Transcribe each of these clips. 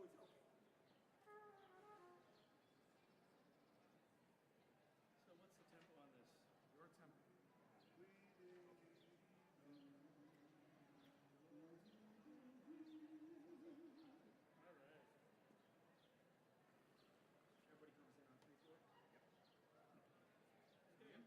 it's okay. So what's the tempo on this? Your tempo. All right. Everybody comes in on 3/4? Yep.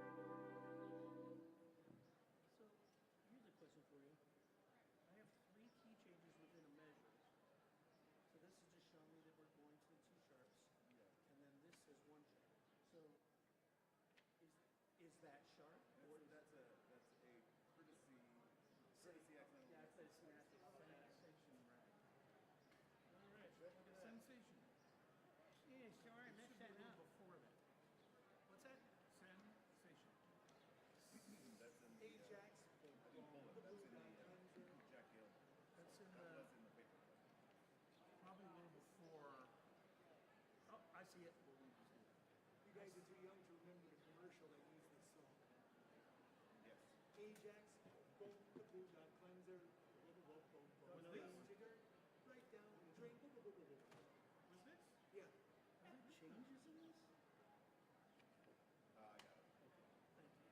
Okay, I'll just give you one, two. So, here's a question for you. I have 3 key changes within a measure. So this is just showing me that we're going to the 2 sharps. Yeah. And then this says 1 sharp. So, is that sharp? Or That's a courtesy accidental. yeah, it's a sensation, right? All right. Sensation. Yeah, sure, I It messed should be a that little up. before that. What's that? Sensation. That's in the, Ajax, I didn't pull it, that's in the Jack Hill. That's in That the, was in the paper. probably a little before. Oh, I see it. you guys are too young to remember the commercial that used this song. Yes. Ajax, boom, the blue dot cleanser, boom, boom, boom, boom. Was Clean this? jigger, right down the drain, boom, boom, boom, boom, boom. Was this? Yeah. Are there changes in this? I got it. Thank you.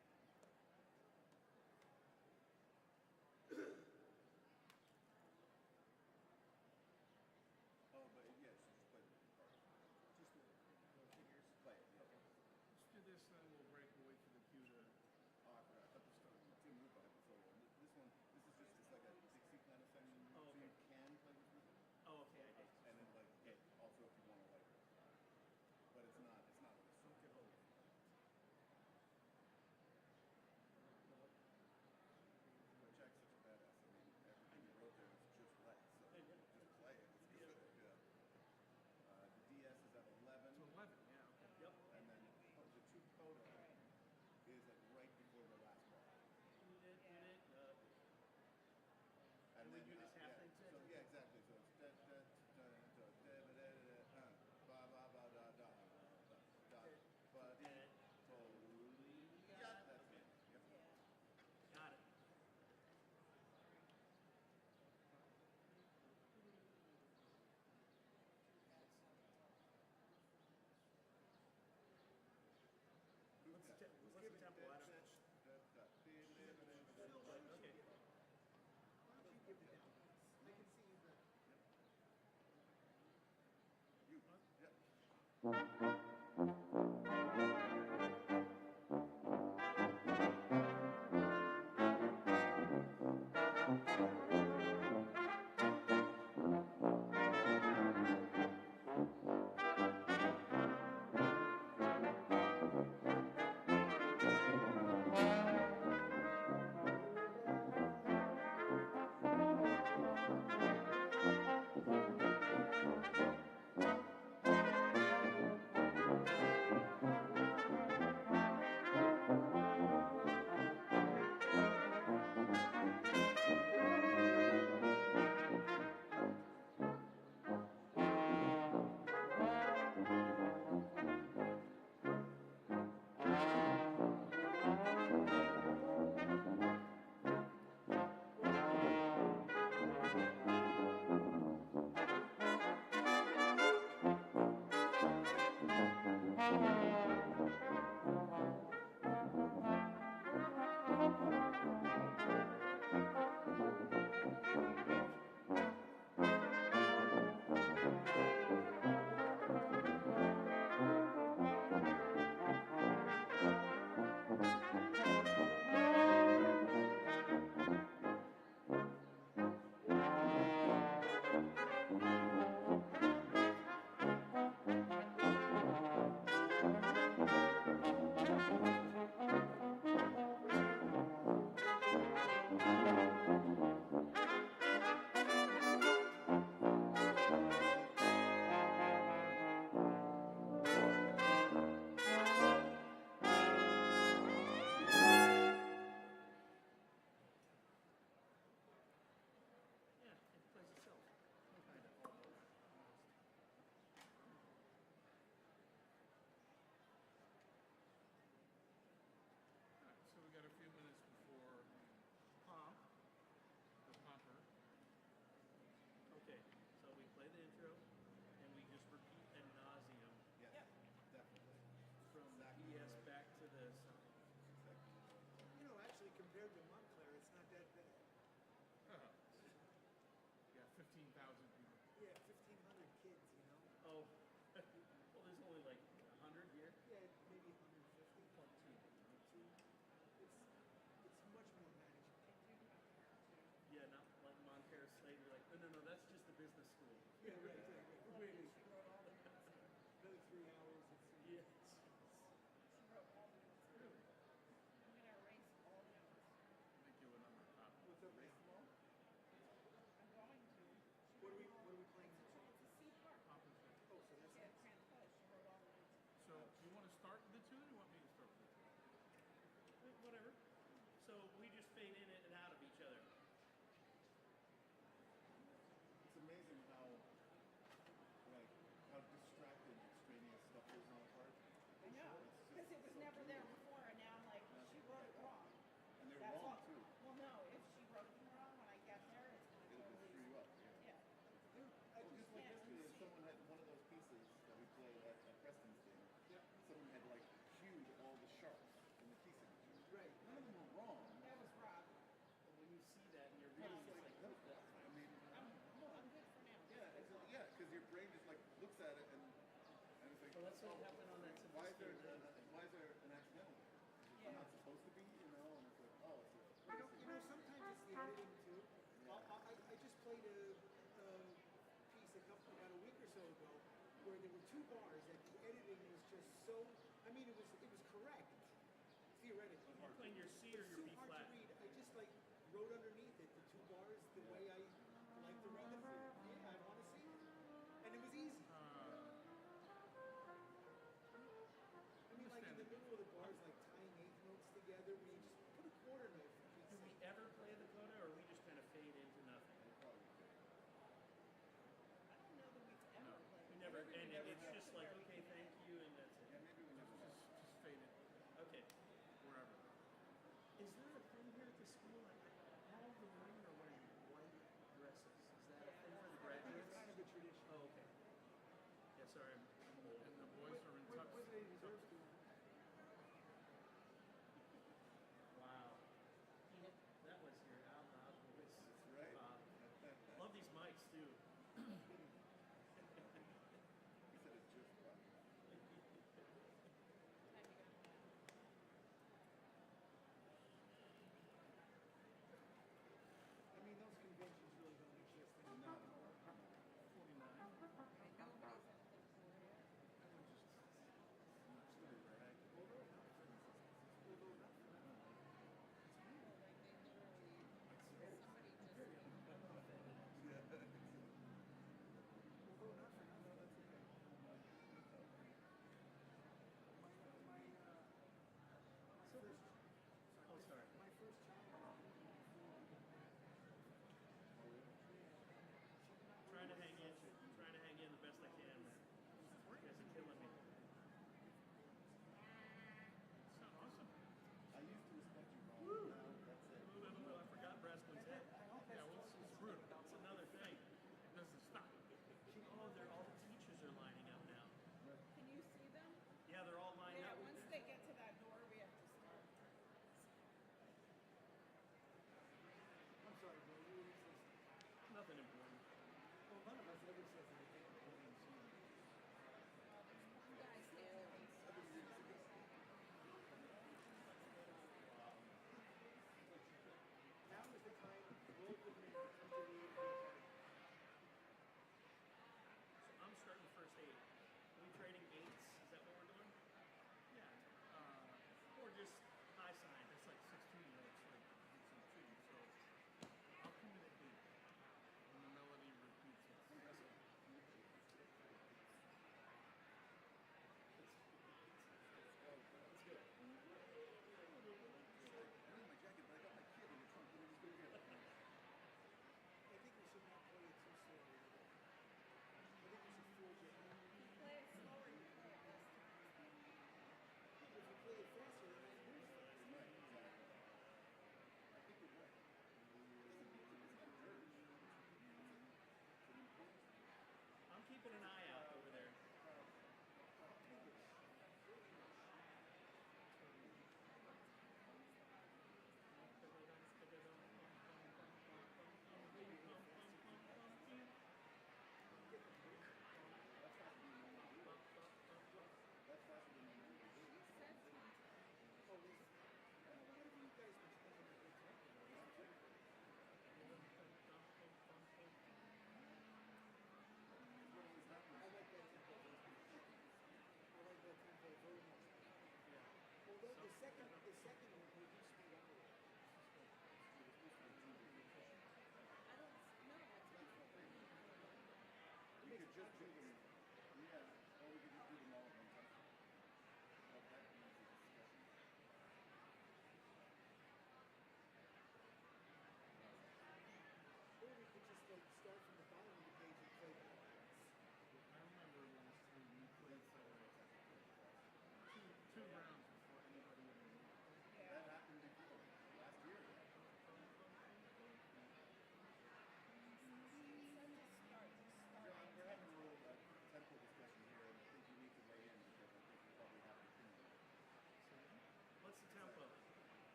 Oh, but yes, just play the part. Just the figures. Play it, yeah. Let's do this, then we'll break and wait for the cue to. Oh, I forgot. At the start, Tim Lupa had the solo. This one, this is just, it's like a Dixie kind of thing. Oh, So you okay. can play this with it. Oh, okay, I did. And then like, also if you want to like, but it's not like a song. Okay, hold it. But Jack's such a badass. I mean, everything he wrote there is just right. So Yeah. just play it. It's good. Yeah. The DS is at 11. To 11, yeah, okay. Yep. And then the 2 coda is like right before the last bar. And we do this half thing too? So yeah, exactly. So it's da da da da da da da da ba ba ba da da da ba da totally. Yeah, that's it. Yep. Got it. What's the tempo, Adam? Okay. Okay. Why don't you give it down? I can see you better. You. Yep. 15,000 people. Yeah, 1,500 kids, you know? Oh, well, there's only like 100 here. Yeah, maybe 150. Point two. Two. It's much more manageable. Yeah, not like Montclair Slade. You're like, no, that's just the business school. Yeah, right. Wait. Another 3 hours. Yeah. Really? Make you a number top. What's up, race tomorrow? What are we playing? Opposite. Oh, so that's next. So you want to start with the two, or you want me to start with the two? Whatever. So we just fade in and out of each other. It's amazing how, like, how distracted extraneous stuff goes on apart. I know, because it was never there before, and now I'm like, she wrote it wrong. And they're That's wrong all. too. Well, no, if she wrote them wrong when I get there, it's It'll gonna just screw you totally. up. Yeah. Yeah. Oh, just like yesterday, if someone had one of those pieces that we play at Preston's thing. Yep. Someone had like cued all the sharps in the key signature. Right. None of them were wrong. That was Rob. And when you see that and you're But reading, it's it's like, like, no, what the? I mean, I'm good for now. yeah, because your brain just like looks at it and it's like, Well, that's what happened on that why is there semester. why is there an accidental there? Is it Yeah. not supposed to be, you know? And it's like, oh, it's a Sometimes it's the editing too. I just played a piece about a week or so ago where there were 2 bars that the editing was just so. I mean, it was correct theoretically. You're playing your C or But it's your so B hard flat. to read. I just like wrote underneath it the 2 bars the way I like to read them. Yeah, I want to see it, and it was easy. I mean, like in the middle of the bars, like tying 8th notes together, where you just put a quarter note for Do Pete's we sake. ever play the coda, or we just kind of fade into nothing? I don't know that we've ever played. We never, Maybe we and never it's get just to like, where we okay, can thank edit. you, and that's it. yeah, maybe we never will. Just fade it Okay. wherever. Is there a thing here at the school? All of the women are wearing white dresses. Is that a thing for the I think graduates? it's kind of a tradition. Oh, okay. Yeah, sorry, I'm old. And the boys are in tux. What do they reserve to? Wow. That was your out voice. That's right. Love these mics too. He said it's just fun. I mean, those conventions really don't exist anymore. Not anymore. 49. Nobody's at the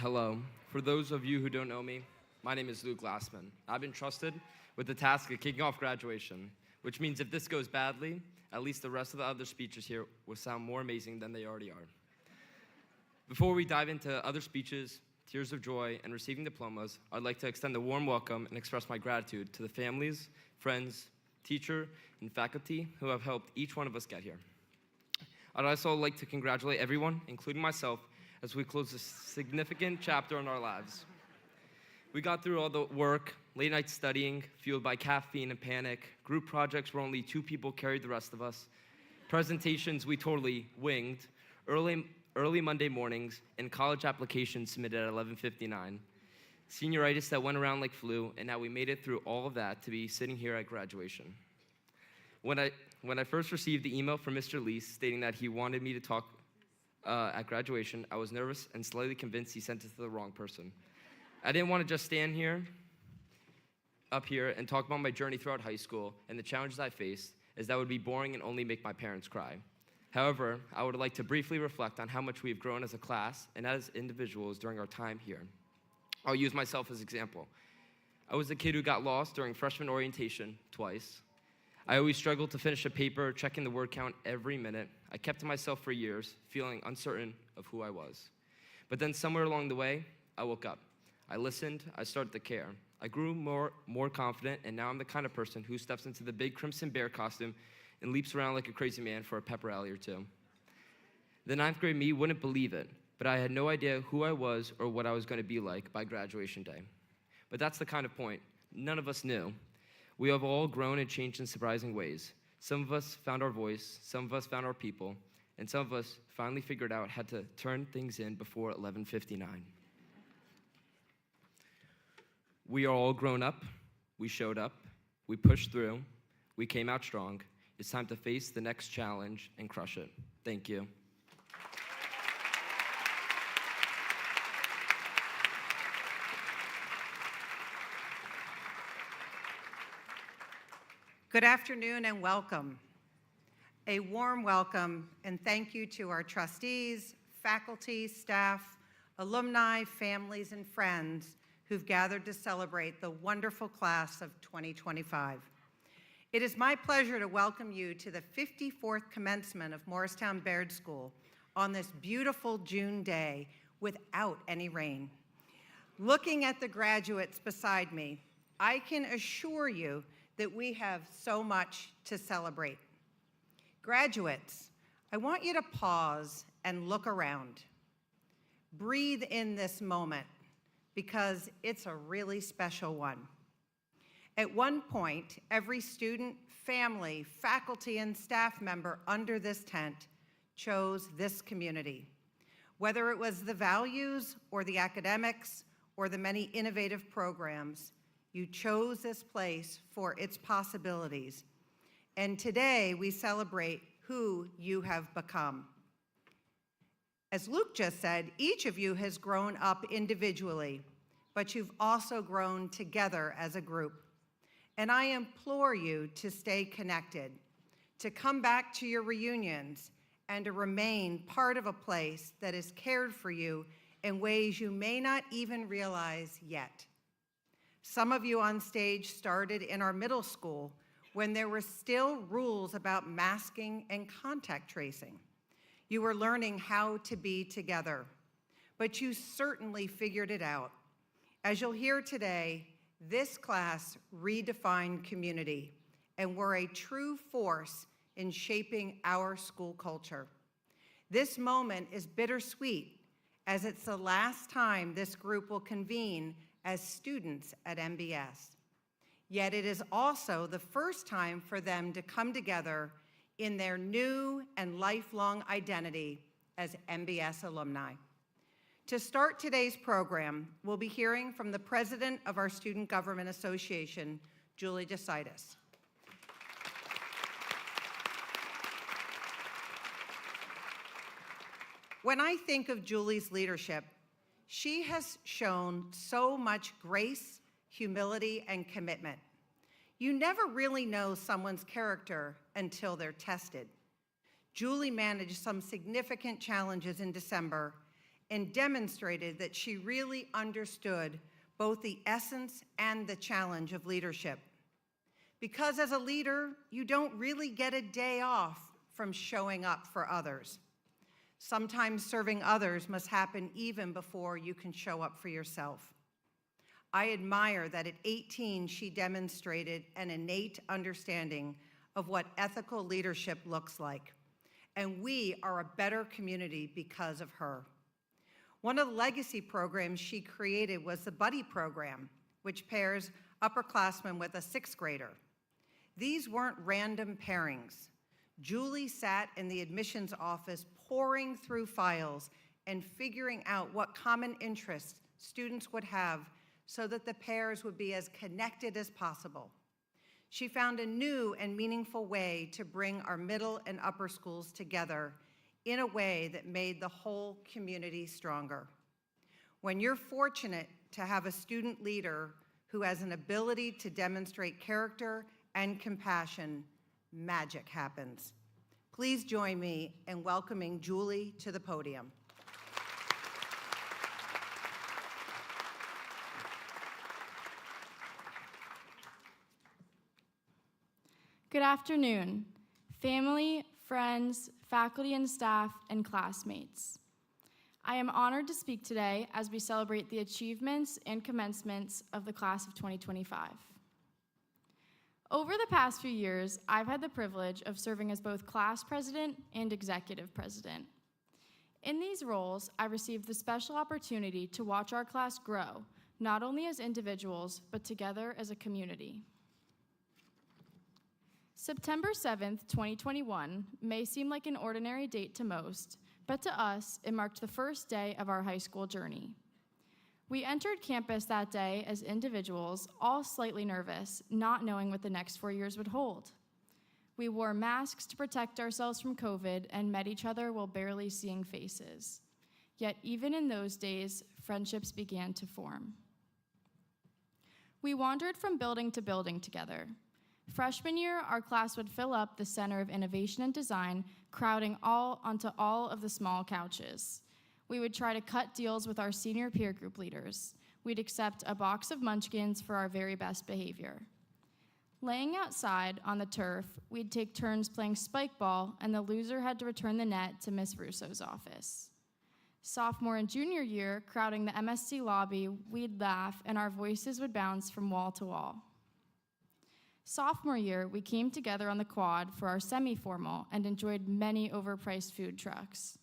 Hello. For those of you who don't know me, my name is Luke Glassman. I've been trusted with the task of kicking off graduation, which means if this goes badly, at least the rest of the other speeches here will sound more amazing than they already are. Before we dive into other speeches, tears of joy, and receiving diplomas, I'd like to extend a warm welcome and express my gratitude to the families, friends, teacher, and faculty who have helped each one of us get here. I'd also like to congratulate everyone, including myself, as we close a significant chapter in our lives. We got through all the work, late night studying, fueled by caffeine and panic, group projects where only 2 people carried the rest of us, presentations we totally winged, early Monday mornings, and college applications submitted at 11:59. Senioritis that went around like flu, and now we made it through all of that to be sitting here at graduation. When I first received the email from Mr. Lease stating that he wanted me to talk at graduation, I was nervous and slightly convinced he sent it to the wrong person. I didn't want to just stand up here and talk about my journey throughout high school and the challenges I faced, as that would be boring and only make my parents cry. However, I would like to briefly reflect on how much we have grown as a class and as individuals during our time here. I'll use myself as an example. I was a kid who got lost during freshman orientation twice. I always struggled to finish a paper, checking the word count every minute. I kept to myself for years, feeling uncertain of who I was. But then somewhere along the way, I woke up. I listened, I started to care. I grew more confident, and now I'm the kind of person who steps into the big Crimson Bear costume and leaps around like a crazy man for a pep rally or two. The 9th grade me wouldn't believe it, but I had no idea who I was or what I was going to be like by graduation day. But that's the kind of point. None of us knew. We have all grown and changed in surprising ways. Some of us found our voice, some of us found our people, and some of us finally figured out how to turn things in before 11:59. We are all grown up, we showed up, we pushed through, we came out strong. It's time to face the next challenge and crush it. Thank you. Good afternoon and welcome. A warm welcome and thank you to our trustees, faculty, staff, alumni, families, and friends who've gathered to celebrate the wonderful class of 2025. It is my pleasure to welcome you to the 54th commencement of Morristown Baird School on this beautiful June day without any rain. Looking at the graduates beside me, I can assure you that we have so much to celebrate. Graduates, I want you to pause and look around. Breathe in this moment because it's a really special one. At one point, every student, family, faculty, and staff member under this tent chose this community. Whether it was the values or the academics or the many innovative programs, you chose this place for its possibilities. And today we celebrate who you have become. As Luke just said, each of you has grown up individually, but you've also grown together as a group. And I implore you to stay connected, to come back to your reunions, and to remain part of a place that is cared for you in ways you may not even realize yet. Some of you on stage started in our middle school when there were still rules about masking and contact tracing. You were learning how to be together, but you certainly figured it out. As you'll hear today, this class redefined community and were a true force in shaping our school culture. This moment is bittersweet, as it's the last time this group will convene as students at MBS. Yet it is also the first time for them to come together in their new and lifelong identity as MBS alumni. To start today's program, we'll be hearing from the president of our Student Government Association, Julie DeCitis. When I think of Julie's leadership, she has shown so much grace, humility, and commitment. You never really know someone's character until they're tested. Julie managed some significant challenges in December and demonstrated that she really understood both the essence and the challenge of leadership. Because as a leader, you don't really get a day off from showing up for others. Sometimes serving others must happen even before you can show up for yourself. I admire that at 18, she demonstrated an innate understanding of what ethical leadership looks like. And we are a better community because of her. One of the legacy programs she created was the Buddy Program, which pairs upperclassmen with a sixth grader. These weren't random pairings. Julie sat in the admissions office poring through files and figuring out what common interests students would have so that the pairs would be as connected as possible. She found a new and meaningful way to bring our middle and upper schools together in a way that made the whole community stronger. When you're fortunate to have a student leader who has an ability to demonstrate character and compassion, magic happens. Please join me in welcoming Julie to the podium. Good afternoon, family, friends, faculty and staff, and classmates. I am honored to speak today as we celebrate the achievements and commencements of the class of 2025. Over the past few years, I've had the privilege of serving as both class president and executive president. In these roles, I received the special opportunity to watch our class grow, not only as individuals, but together as a community. September 7th, 2021 may seem like an ordinary date to most, but to us, it marked the first day of our high school journey. We entered campus that day as individuals, all slightly nervous, not knowing what the next 4 years would hold. We wore masks to protect ourselves from COVID and met each other while barely seeing faces. Yet even in those days, friendships began to form. We wandered from building to building together. Freshman year, our class would fill up the Center of Innovation and Design, crowding onto all of the small couches. We would try to cut deals with our senior peer group leaders. We'd accept a box of munchkins for our very best behavior. Laying outside on the turf, we'd take turns playing spike ball, and the loser had to return the net to Miss Russo's office. Sophomore and junior year, crowding the MSC lobby, we'd laugh, and our voices would bounce from wall to wall. Sophomore year, we came together on the quad for our semi-formal and enjoyed many overpriced food trucks.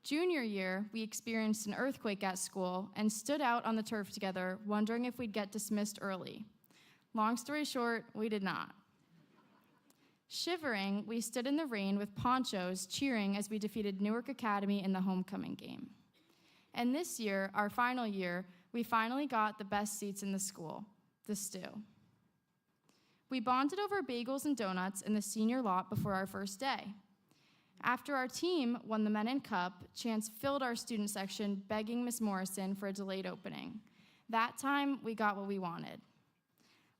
Junior year, we experienced an earthquake at school and stood out on the turf together, wondering if we'd get dismissed early. Long story short, we did not. Shivering, we stood in the rain with ponchos, cheering as we defeated Newark Academy in the homecoming game. And this year, our final year, we finally got the best seats in the school, the stew. We bonded over bagels and donuts in the senior lot before our first day. After our team won the Menin Cup, chants filled our student section begging Miss Morrison for a delayed opening. That time, we got what we wanted.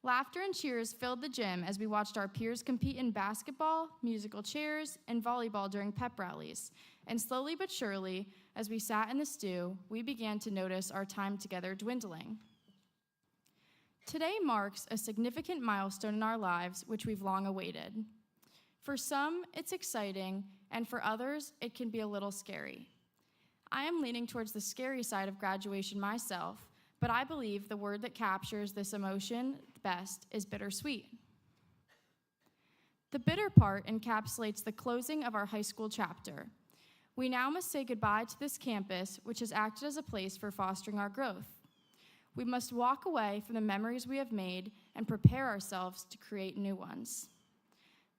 Laughter and cheers filled the gym as we watched our peers compete in basketball, musical chairs, and volleyball during pep rallies. And slowly but surely, as we sat in the stew, we began to notice our time together dwindling. Today marks a significant milestone in our lives, which we've long awaited. For some, it's exciting, and for others, it can be a little scary. I am leaning towards the scary side of graduation myself, but I believe the word that captures this emotion best is bittersweet. The bitter part encapsulates the closing of our high school chapter. We now must say goodbye to this campus, which has acted as a place for fostering our growth. We must walk away from the memories we have made and prepare ourselves to create new ones.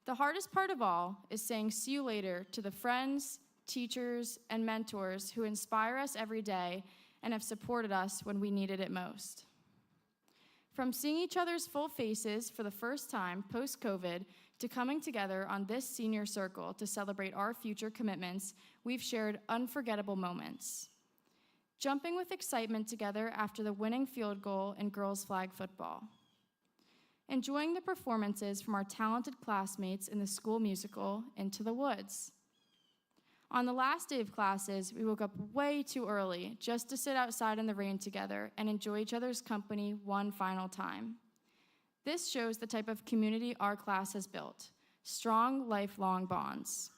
The hardest part of all is saying see you later to the friends, teachers, and mentors who inspire us every day and have supported us when we needed it most. From seeing each other's full faces for the first time post-COVID to coming together on this senior circle to celebrate our future commitments, we've shared unforgettable moments. Jumping with excitement together after the winning field goal in girls' flag football. Enjoying the performances from our talented classmates in the school musical, Into the Woods. On the last day of classes, we woke up way too early just to sit outside in the rain together and enjoy each other's company one final time. This shows the type of community our class has built, strong, lifelong bonds.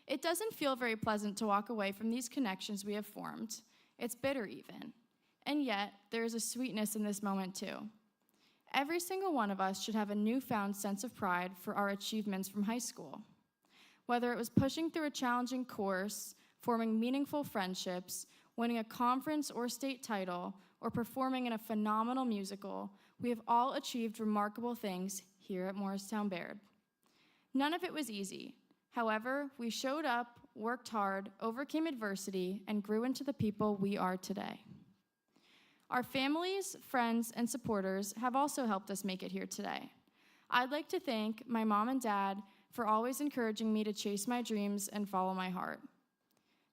It doesn't feel very pleasant to walk away from these connections we have formed. It's bitter even. And yet, there is a sweetness in this moment too. Every single one of us should have a newfound sense of pride for our achievements from high school. Whether it was pushing through a challenging course, forming meaningful friendships, winning a conference or state title, or performing in a phenomenal musical, we have all achieved remarkable things here at Morristown Baird. None of it was easy. However, we showed up, worked hard, overcame adversity, and grew into the people we are today. Our families, friends, and supporters have also helped us make it here today. I'd like to thank my mom and dad for always encouraging me to chase my dreams and follow my heart.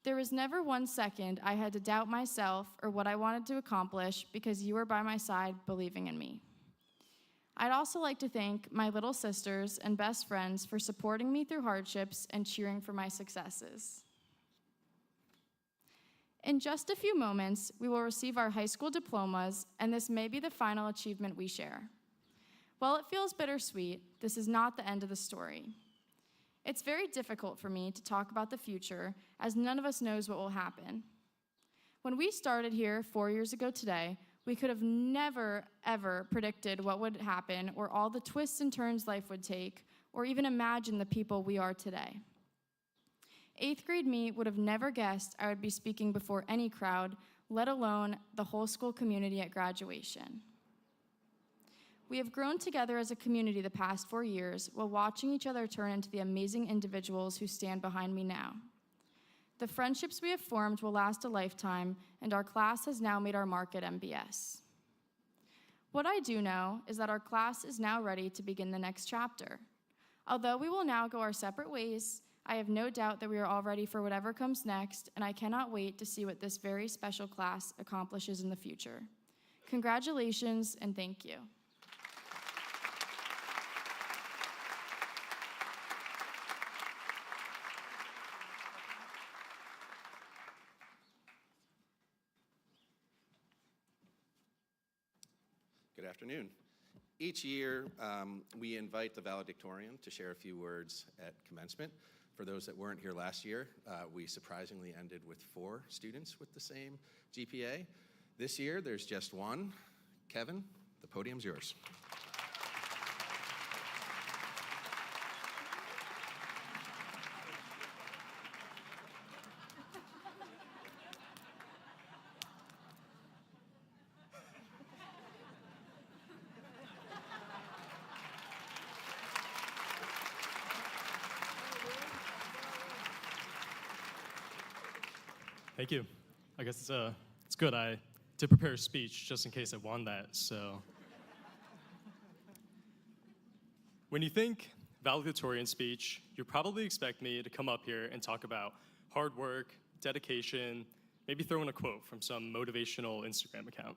There was never one second I had to doubt myself or what I wanted to accomplish because you were by my side believing in me. I'd also like to thank my little sisters and best friends for supporting me through hardships and cheering for my successes. In just a few moments, we will receive our high school diplomas, and this may be the final achievement we share. While it feels bittersweet, this is not the end of the story. It's very difficult for me to talk about the future, as none of us knows what will happen. When we started here 4 years ago today, we could have never, ever predicted what would happen or all the twists and turns life would take, or even imagine the people we are today. 8th grade me would have never guessed I would be speaking before any crowd, let alone the whole school community at graduation. We have grown together as a community the past 4 years while watching each other turn into the amazing individuals who stand behind me now. The friendships we have formed will last a lifetime, and our class has now made our mark at MBS. What I do know is that our class is now ready to begin the next chapter. Although we will now go our separate ways, I have no doubt that we are all ready for whatever comes next, and I cannot wait to see what this very special class accomplishes in the future. Congratulations, and thank you. Good afternoon. Each year, we invite the valedictorian to share a few words at commencement. For those that weren't here last year, we surprisingly ended with 4 students with the same GPA. This year, there's just one. Kevin, the podium's yours. Thank you. I guess it's good. I did prepare a speech just in case I won that, so. When you think valedictorian speech, you probably expect me to come up here and talk about hard work, dedication, maybe throw in a quote from some motivational Instagram account.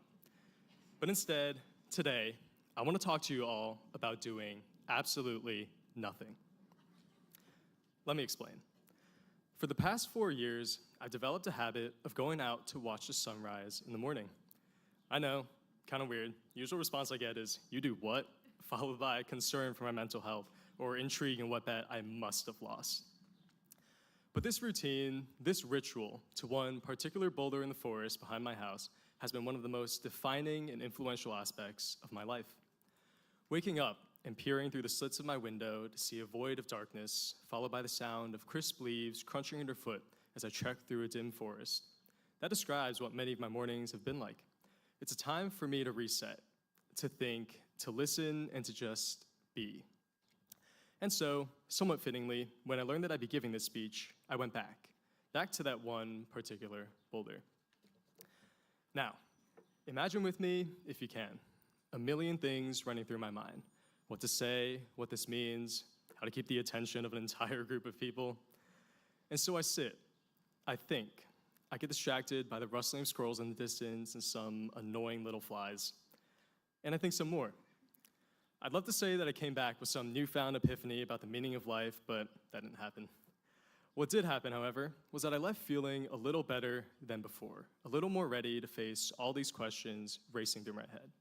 But instead, today, I want to talk to you all about doing absolutely nothing. Let me explain. For the past 4 years, I've developed a habit of going out to watch the sunrise in the morning. I know, kind of weird. Usual response I get is, "You do what?" followed by concern for my mental health or intrigue in what bet I must have lost. But this routine, this ritual to one particular boulder in the forest behind my house has been one of the most defining and influential aspects of my life. Waking up and peering through the slits of my window to see a void of darkness, followed by the sound of crisp leaves crunching underfoot as I trek through a dim forest. That describes what many of my mornings have been like. It's a time for me to reset, to think, to listen, and to just be. And so, somewhat fittingly, when I learned that I'd be giving this speech, I went back to that one particular boulder. Now, imagine with me, if you can, a million things running through my mind. What to say, what this means, how to keep the attention of an entire group of people. And so I sit, I think, I get distracted by the rustling of squirrels in the distance and some annoying little flies. And I think some more. I'd love to say that I came back with some newfound epiphany about the meaning of life, but that didn't happen. What did happen, however, was that I left feeling a little better than before, a little more ready to face all these questions racing through my head.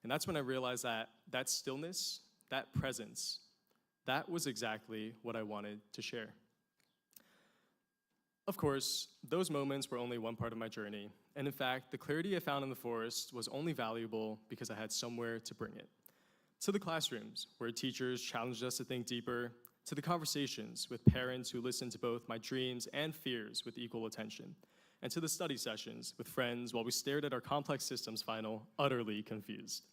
And that's when I realized that that stillness, that presence, that was exactly what I wanted to share. Of course, those moments were only one part of my journey, and in fact, the clarity I found in the forest was only valuable because I had somewhere to bring it. To the classrooms, where teachers challenged us to think deeper, to the conversations with parents who listened to both my dreams and fears with equal attention, and to the study sessions with friends while we stared at our complex systems final, utterly confused.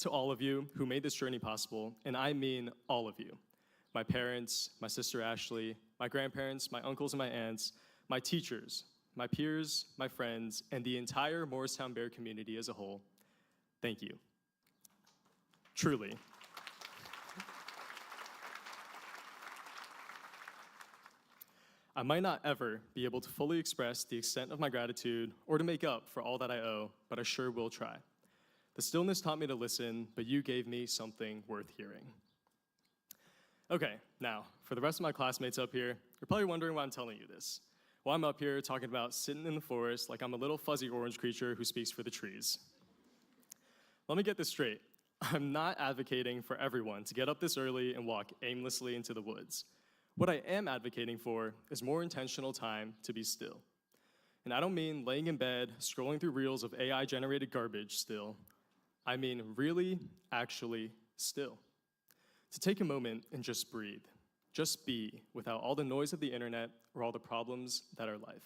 To all of you who made this journey possible, and I mean all of you, my parents, my sister Ashley, my grandparents, my uncles and my aunts, my teachers, my peers, my friends, and the entire Morristown Bear community as a whole, thank you. Truly. I might not ever be able to fully express the extent of my gratitude or to make up for all that I owe, but I sure will try. The stillness taught me to listen, but you gave me something worth hearing. Okay, now, for the rest of my classmates up here, you're probably wondering why I'm telling you this. Well, I'm up here talking about sitting in the forest like I'm a little fuzzy orange creature who speaks for the trees. Let me get this straight. I'm not advocating for everyone to get up this early and walk aimlessly into the woods. What I am advocating for is more intentional time to be still. And I don't mean laying in bed, scrolling through reels of AI-generated garbage still. I mean really, actually still. To take a moment and just breathe. Just be, without all the noise of the internet or all the problems that are life.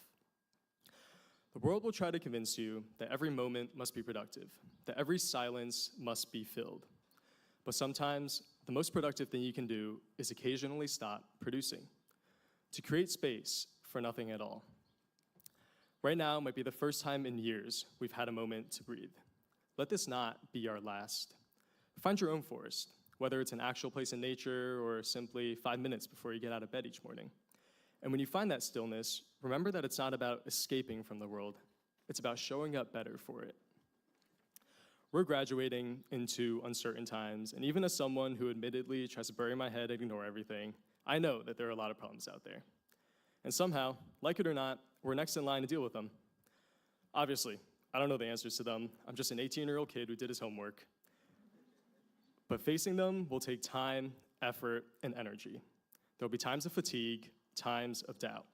The world will try to convince you that every moment must be productive, that every silence must be filled. But sometimes, the most productive thing you can do is occasionally stop producing, to create space for nothing at all. Right now might be the first time in years we've had a moment to breathe. Let this not be our last. Find your own forest, whether it's an actual place in nature or simply 5 minutes before you get out of bed each morning. And when you find that stillness, remember that it's not about escaping from the world. It's about showing up better for it. We're graduating into uncertain times, and even as someone who admittedly tries to bury my head and ignore everything, I know that there are a lot of problems out there. And somehow, like it or not, we're next in line to deal with them. Obviously, I don't know the answers to them. I'm just an 18-year-old kid who did his homework. But facing them will take time, effort, and energy. There'll be times of fatigue, times of doubt.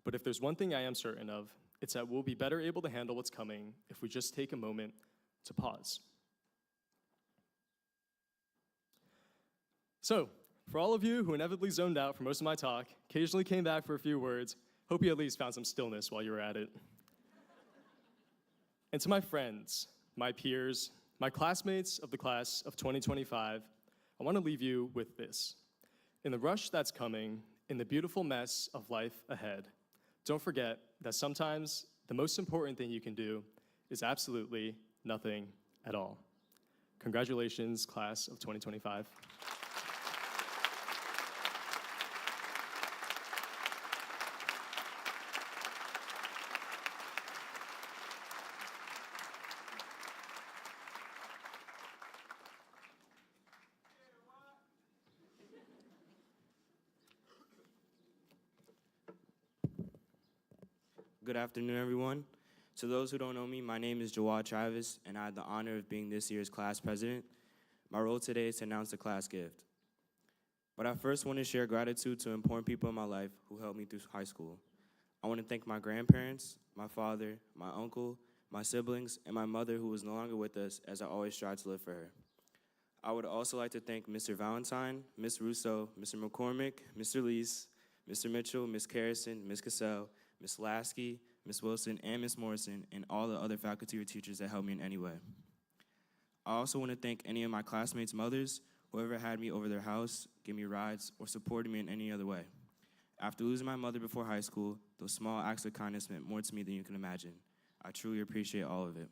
But if there's one thing I am certain of, it's that we'll be better able to handle what's coming if we just take a moment to pause. So, for all of you who inevitably zoned out for most of my talk, occasionally came back for a few words, hope you at least found some stillness while you were at it. And to my friends, my peers, my classmates of the class of 2025, I want to leave you with this. In the rush that's coming, in the beautiful mess of life ahead, don't forget that sometimes the most important thing you can do is absolutely nothing at all. Congratulations, class of 2025. Good afternoon, everyone. To those who don't know me, my name is Jawad Travis, and I had the honor of being this year's class president. My role today is to announce the class gift. But I first want to share gratitude to important people in my life who helped me through high school. I want to thank my grandparents, my father, my uncle, my siblings, and my mother who is no longer with us, as I always strive to live for her. I would also like to thank Mr. Valentine, Ms. Russo, Mr. McCormick, Mr. Leese, Mr. Mitchell, Ms. Carrison, Ms. Cassell, Ms. Lasky, Ms. Wilson, and Ms. Morrison, and all the other faculty or teachers that helped me in any way. I also want to thank any of my classmates' mothers, whoever had me over their house, gave me rides, or supported me in any other way. After losing my mother before high school, those small acts of kindness meant more to me than you can imagine. I truly appreciate all of it.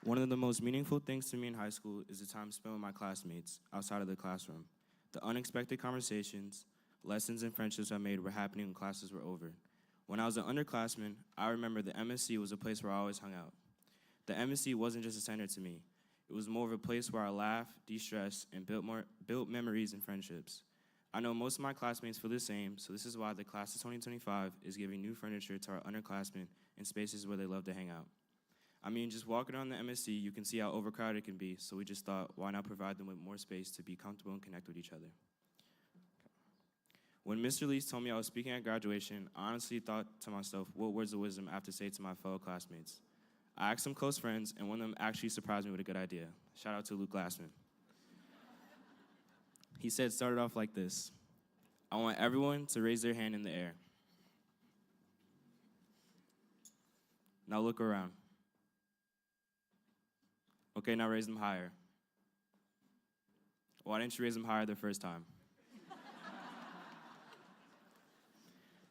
One of the most meaningful things to me in high school is the time spent with my classmates outside of the classroom. The unexpected conversations, lessons, and friendships I made were happening when classes were over. When I was an underclassman, I remember the MSC was a place where I always hung out. The MSC wasn't just a center to me. It was more of a place where I laughed, de-stressed, and built memories and friendships. I know most of my classmates feel the same, so this is why the class of 2025 is giving new furniture to our underclassmen in spaces where they love to hang out. I mean, just walking around the MSC, you can see how overcrowded it can be, so we just thought, why not provide them with more space to be comfortable and connect with each other? When Mr. Lees told me I was speaking at graduation, I honestly thought to myself, what words of wisdom I have to say to my fellow classmates? I asked some close friends, and one of them actually surprised me with a good idea. Shout out to Luke Glassman. He said, start it off like this. I want everyone to raise their hand in the air. Now look around. Okay, now raise them higher. Why didn't you raise them higher the first time?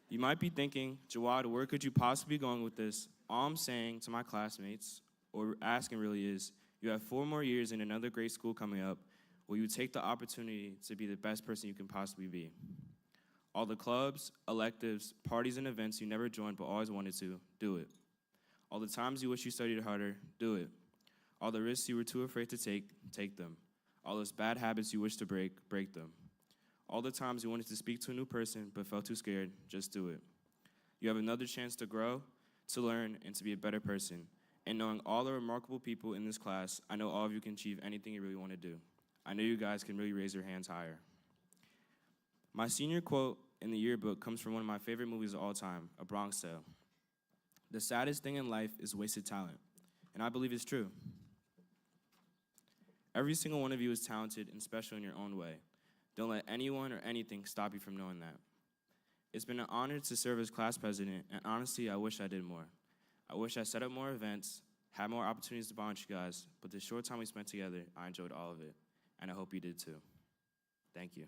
You might be thinking, Jawad, where could you possibly be going with this? All I'm saying to my classmates, or asking really is, you have 4 more years in another great school coming up where you take the opportunity to be the best person you can possibly be. All the clubs, electives, parties, and events you never joined but always wanted to, do it. All the times you wish you studied harder, do it. All the risks you were too afraid to take them. All those bad habits you wish to break them. All the times you wanted to speak to a new person but felt too scared, just do it. You have another chance to grow, to learn, and to be a better person. And knowing all the remarkable people in this class, I know all of you can achieve anything you really want to do. I know you guys can really raise your hands higher. My senior quote in the yearbook comes from one of my favorite movies of all time, A Bronx Tale. The saddest thing in life is wasted talent, and I believe it's true. Every single one of you is talented and special in your own way. Don't let anyone or anything stop you from knowing that. It's been an honor to serve as class president, and honestly, I wish I did more. I wish I set up more events, had more opportunities to bond with you guys, but the short time we spent together, I enjoyed all of it, and I hope you did too. Thank you.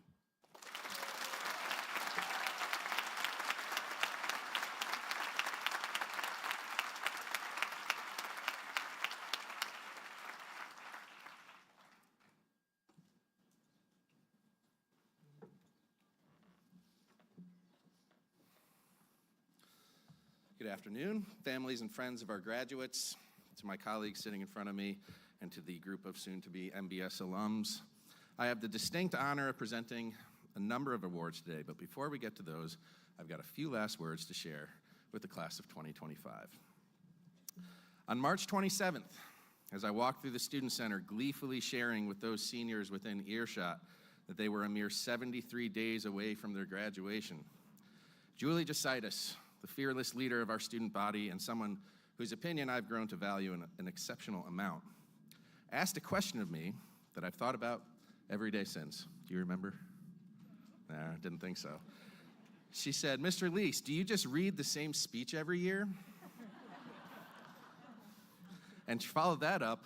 Good afternoon, families and friends of our graduates, to my colleagues sitting in front of me, and to the group of soon-to-be MBS alums. I have the distinct honor of presenting a number of awards today, but before we get to those, I've got a few last words to share with the class of 2025. On March 27th, as I walked through the Student Center, gleefully sharing with those seniors within earshot that they were a mere 73 days away from their graduation, Julie Jasitis, the fearless leader of our student body and someone whose opinion I've grown to value in an exceptional amount, asked a question of me that I've thought about every day since. Do you remember? Nah, didn't think so. She said, Mr. Lees, do you just read the same speech every year? And she followed that up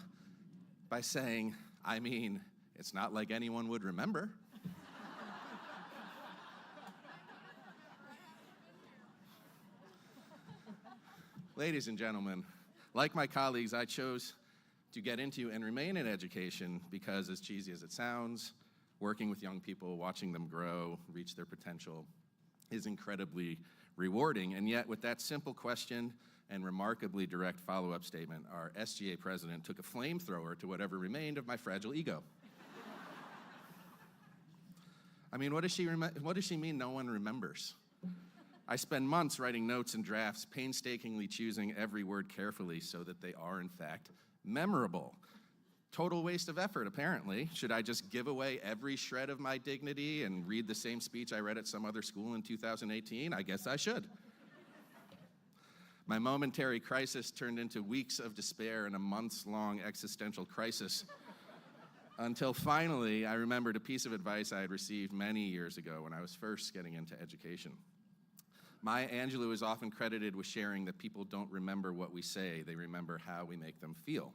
by saying, I mean, it's not like anyone would remember. Ladies and gentlemen, like my colleagues, I chose to get into and remain in education because, as cheesy as it sounds, working with young people, watching them grow, reach their potential, is incredibly rewarding. And yet, with that simple question and remarkably direct follow-up statement, our SGA president took a flamethrower to whatever remained of my fragile ego. I mean, what does she mean no one remembers? I spend months writing notes and drafts, painstakingly choosing every word carefully so that they are, in fact, memorable. Total waste of effort, apparently. Should I just give away every shred of my dignity and read the same speech I read at some other school in 2018? I guess I should. My momentary crisis turned into weeks of despair and a months-long existential crisis until finally I remembered a piece of advice I had received many years ago when I was first getting into education. Maya Angelou is often credited with sharing that people don't remember what we say, they remember how we make them feel.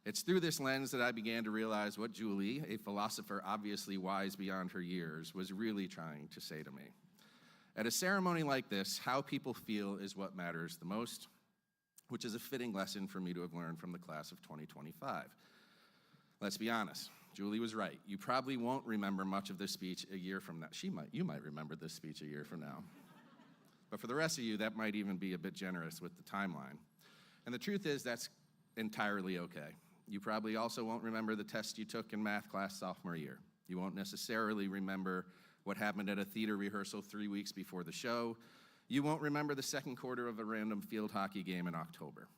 It's through this lens that I began to realize what Julie, a philosopher obviously wise beyond her years, was really trying to say to me. At a ceremony like this, how people feel is what matters the most, which is a fitting lesson for me to have learned from the class of 2025. Let's be honest, Julie was right. You probably won't remember much of this speech a year from now. You might remember this speech a year from now. But for the rest of you, that might even be a bit generous with the timeline. And the truth is, that's entirely okay. You probably also won't remember the test you took in math class sophomore year. You won't necessarily remember what happened at a theater rehearsal 3 weeks before the show. You won't remember the second quarter of a random field hockey game in October.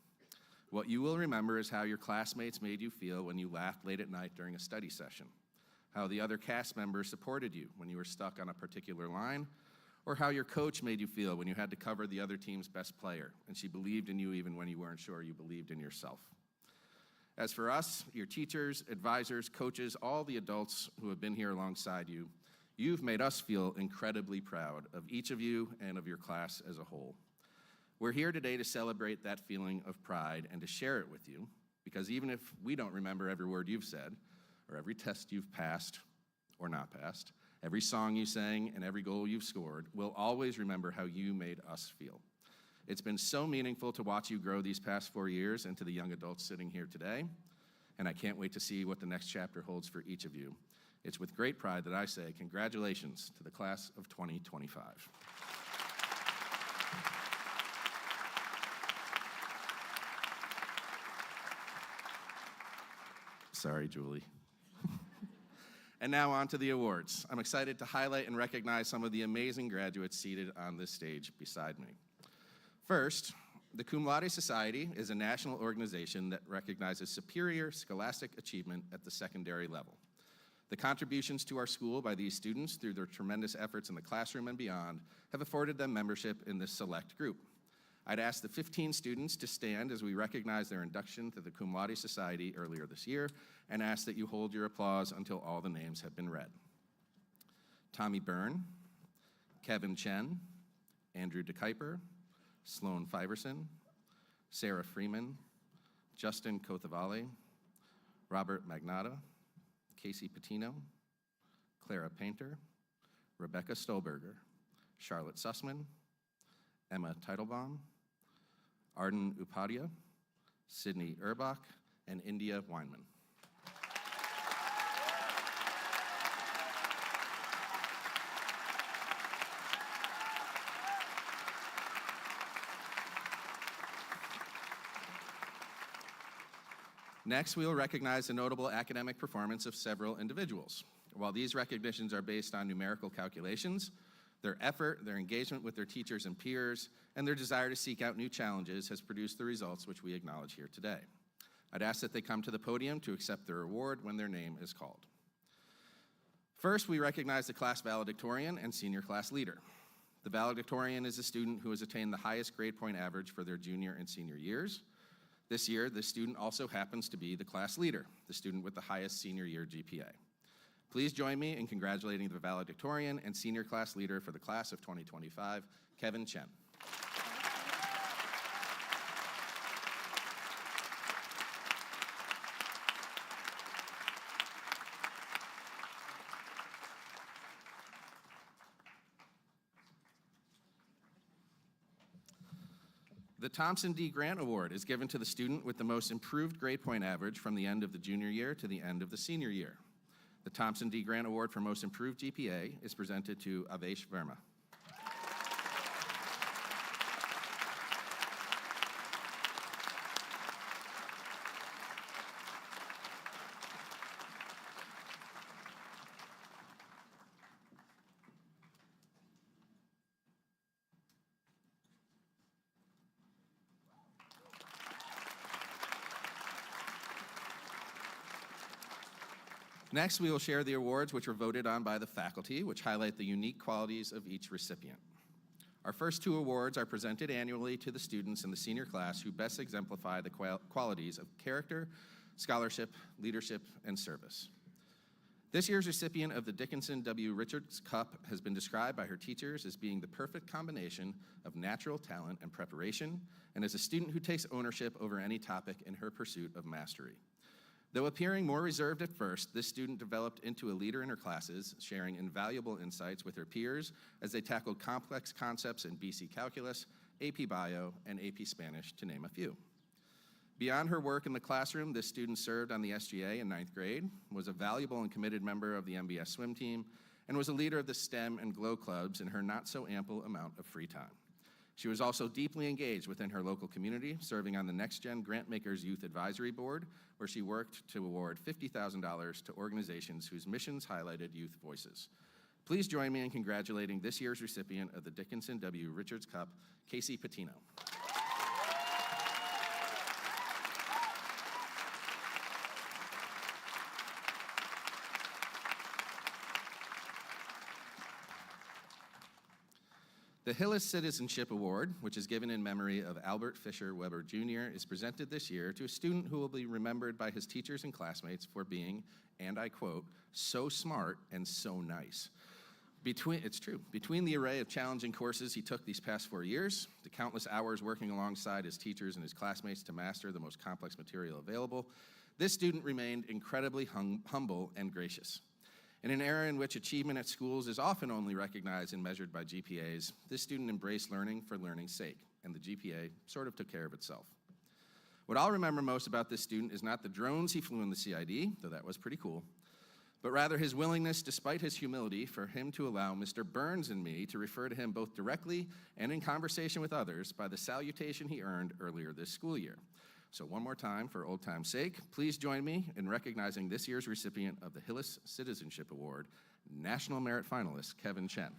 What you will remember is how your classmates made you feel when you laughed late at night during a study session, how the other cast members supported you when you were stuck on a particular line, or how your coach made you feel when you had to cover the other team's best player and she believed in you even when you weren't sure you believed in yourself. As for us, your teachers, advisors, coaches, all the adults who have been here alongside you, you've made us feel incredibly proud of each of you and of your class as a whole. We're here today to celebrate that feeling of pride and to share it with you, because even if we don't remember every word you've said, or every test you've passed or not passed, every song you sang and every goal you've scored, we'll always remember how you made us feel. It's been so meaningful to watch you grow these past 4 years and to the young adults sitting here today, and I can't wait to see what the next chapter holds for each of you. It's with great pride that I say congratulations to the class of 2025. Sorry, Julie. And now on to the awards. I'm excited to highlight and recognize some of the amazing graduates seated on this stage beside me. First, the Cum Laude Society is a national organization that recognizes superior scholastic achievement at the secondary level. The contributions to our school by these students through their tremendous efforts in the classroom and beyond have afforded them membership in this select group. I'd ask the 15 students to stand as we recognize their induction to the Cum Laude Society earlier this year, and ask that you hold your applause until all the names have been read. Tommy Byrne, Kevin Chen, Andrew DeKuyper, Sloan Fiverson, Sarah Freeman, Justin Kothavale, Robert Magnata, Casey Patino, Clara Painter, Rebecca Stolberger, Charlotte Sussman, Emma Teitelbaum, Arden Upadhyay, Sydney Urbach, and India Weinman. Next, we will recognize the notable academic performance of several individuals. While these recognitions are based on numerical calculations, their effort, their engagement with their teachers and peers, and their desire to seek out new challenges has produced the results which we acknowledge here today. I'd ask that they come to the podium to accept their award when their name is called. First, we recognize the class valedictorian and senior class leader. The valedictorian is a student who has attained the highest grade point average for their junior and senior years. This year, the student also happens to be the class leader, the student with the highest senior year GPA. Please join me in congratulating the valedictorian and senior class leader for the class of 2025, Kevin Chen. The Thompson D. Grant Award is given to the student with the most improved grade point average from the end of the junior year to the end of the senior year. The Thompson D. Grant Award for Most Improved GPA is presented to Avesh Verma. Next, we will share the awards which were voted on by the faculty, which highlight the unique qualities of each recipient. Our first two awards are presented annually to the students in the senior class who best exemplify the qualities of character, scholarship, leadership, and service. This year's recipient of the Dickinson W. Richards Cup has been described by her teachers as being the perfect combination of natural talent and preparation, and as a student who takes ownership over any topic in her pursuit of mastery. Though appearing more reserved at first, this student developed into a leader in her classes, sharing invaluable insights with her peers as they tackled complex concepts in BC Calculus, AP Bio, and AP Spanish, to name a few. Beyond her work in the classroom, this student served on the SGA in 9th grade, was a valuable and committed member of the MBS swim team, and was a leader of the STEM and GLOW clubs in her not-so-ample amount of free time. She was also deeply engaged within her local community, serving on the Next Gen Grantmakers Youth Advisory Board, where she worked to award $50,000 to organizations whose missions highlighted youth voices. Please join me in congratulating this year's recipient of the Dickinson W. Richards Cup, Casey Patino. The Hillis Citizenship Award, which is given in memory of Albert Fisher Weber Jr., is presented this year to a student who will be remembered by his teachers and classmates for being, and I quote, so smart and so nice. It's true. Between the array of challenging courses he took these past 4 years, the countless hours working alongside his teachers and his classmates to master the most complex material available, this student remained incredibly humble and gracious. In an era in which achievement at schools is often only recognized and measured by GPAs, this student embraced learning for learning's sake, and the GPA sort of took care of itself. What I'll remember most about this student is not the drones he flew in the CID, though that was pretty cool, but rather his willingness, despite his humility, for him to allow Mr. Burns and me to refer to him both directly and in conversation with others by the salutation he earned earlier this school year. So one more time, for old time's sake, please join me in recognizing this year's recipient of the Hillis Citizenship Award, National Merit Finalist, Kevin Chen.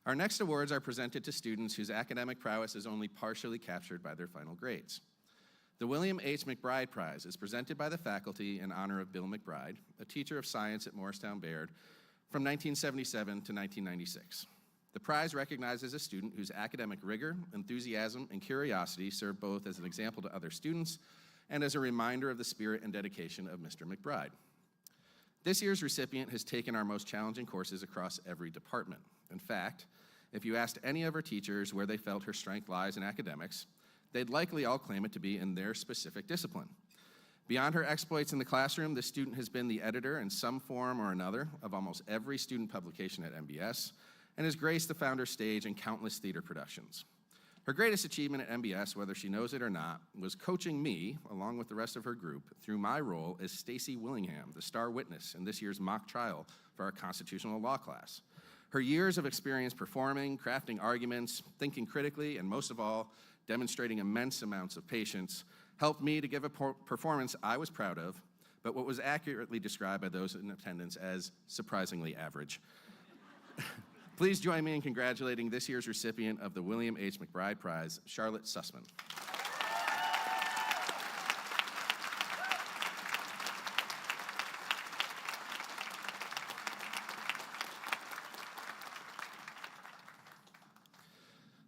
Our next awards are presented to students whose academic prowess is only partially captured by their final grades. The William H. McBride Prize is presented by the faculty in honor of Bill McBride, a teacher of science at Morristown Baird from 1977 to 1996. The prize recognizes a student whose academic rigor, enthusiasm, and curiosity serve both as an example to other students and as a reminder of the spirit and dedication of Mr. McBride. This year's recipient has taken our most challenging courses across every department. In fact, if you asked any of her teachers where they felt her strength lies in academics, they'd likely all claim it to be in their specific discipline. Beyond her exploits in the classroom, this student has been the editor in some form or another of almost every student publication at MBS and has graced the founder stage in countless theater productions. Her greatest achievement at MBS, whether she knows it or not, was coaching me, along with the rest of her group, through my role as Stacey Willingham, the star witness in this year's mock trial for our constitutional law class. Her years of experience performing, crafting arguments, thinking critically, and most of all, demonstrating immense amounts of patience, helped me to give a performance I was proud of, but what was accurately described by those in attendance as surprisingly average. Please join me in congratulating this year's recipient of the William H. McBride Prize, Charlotte Sussman.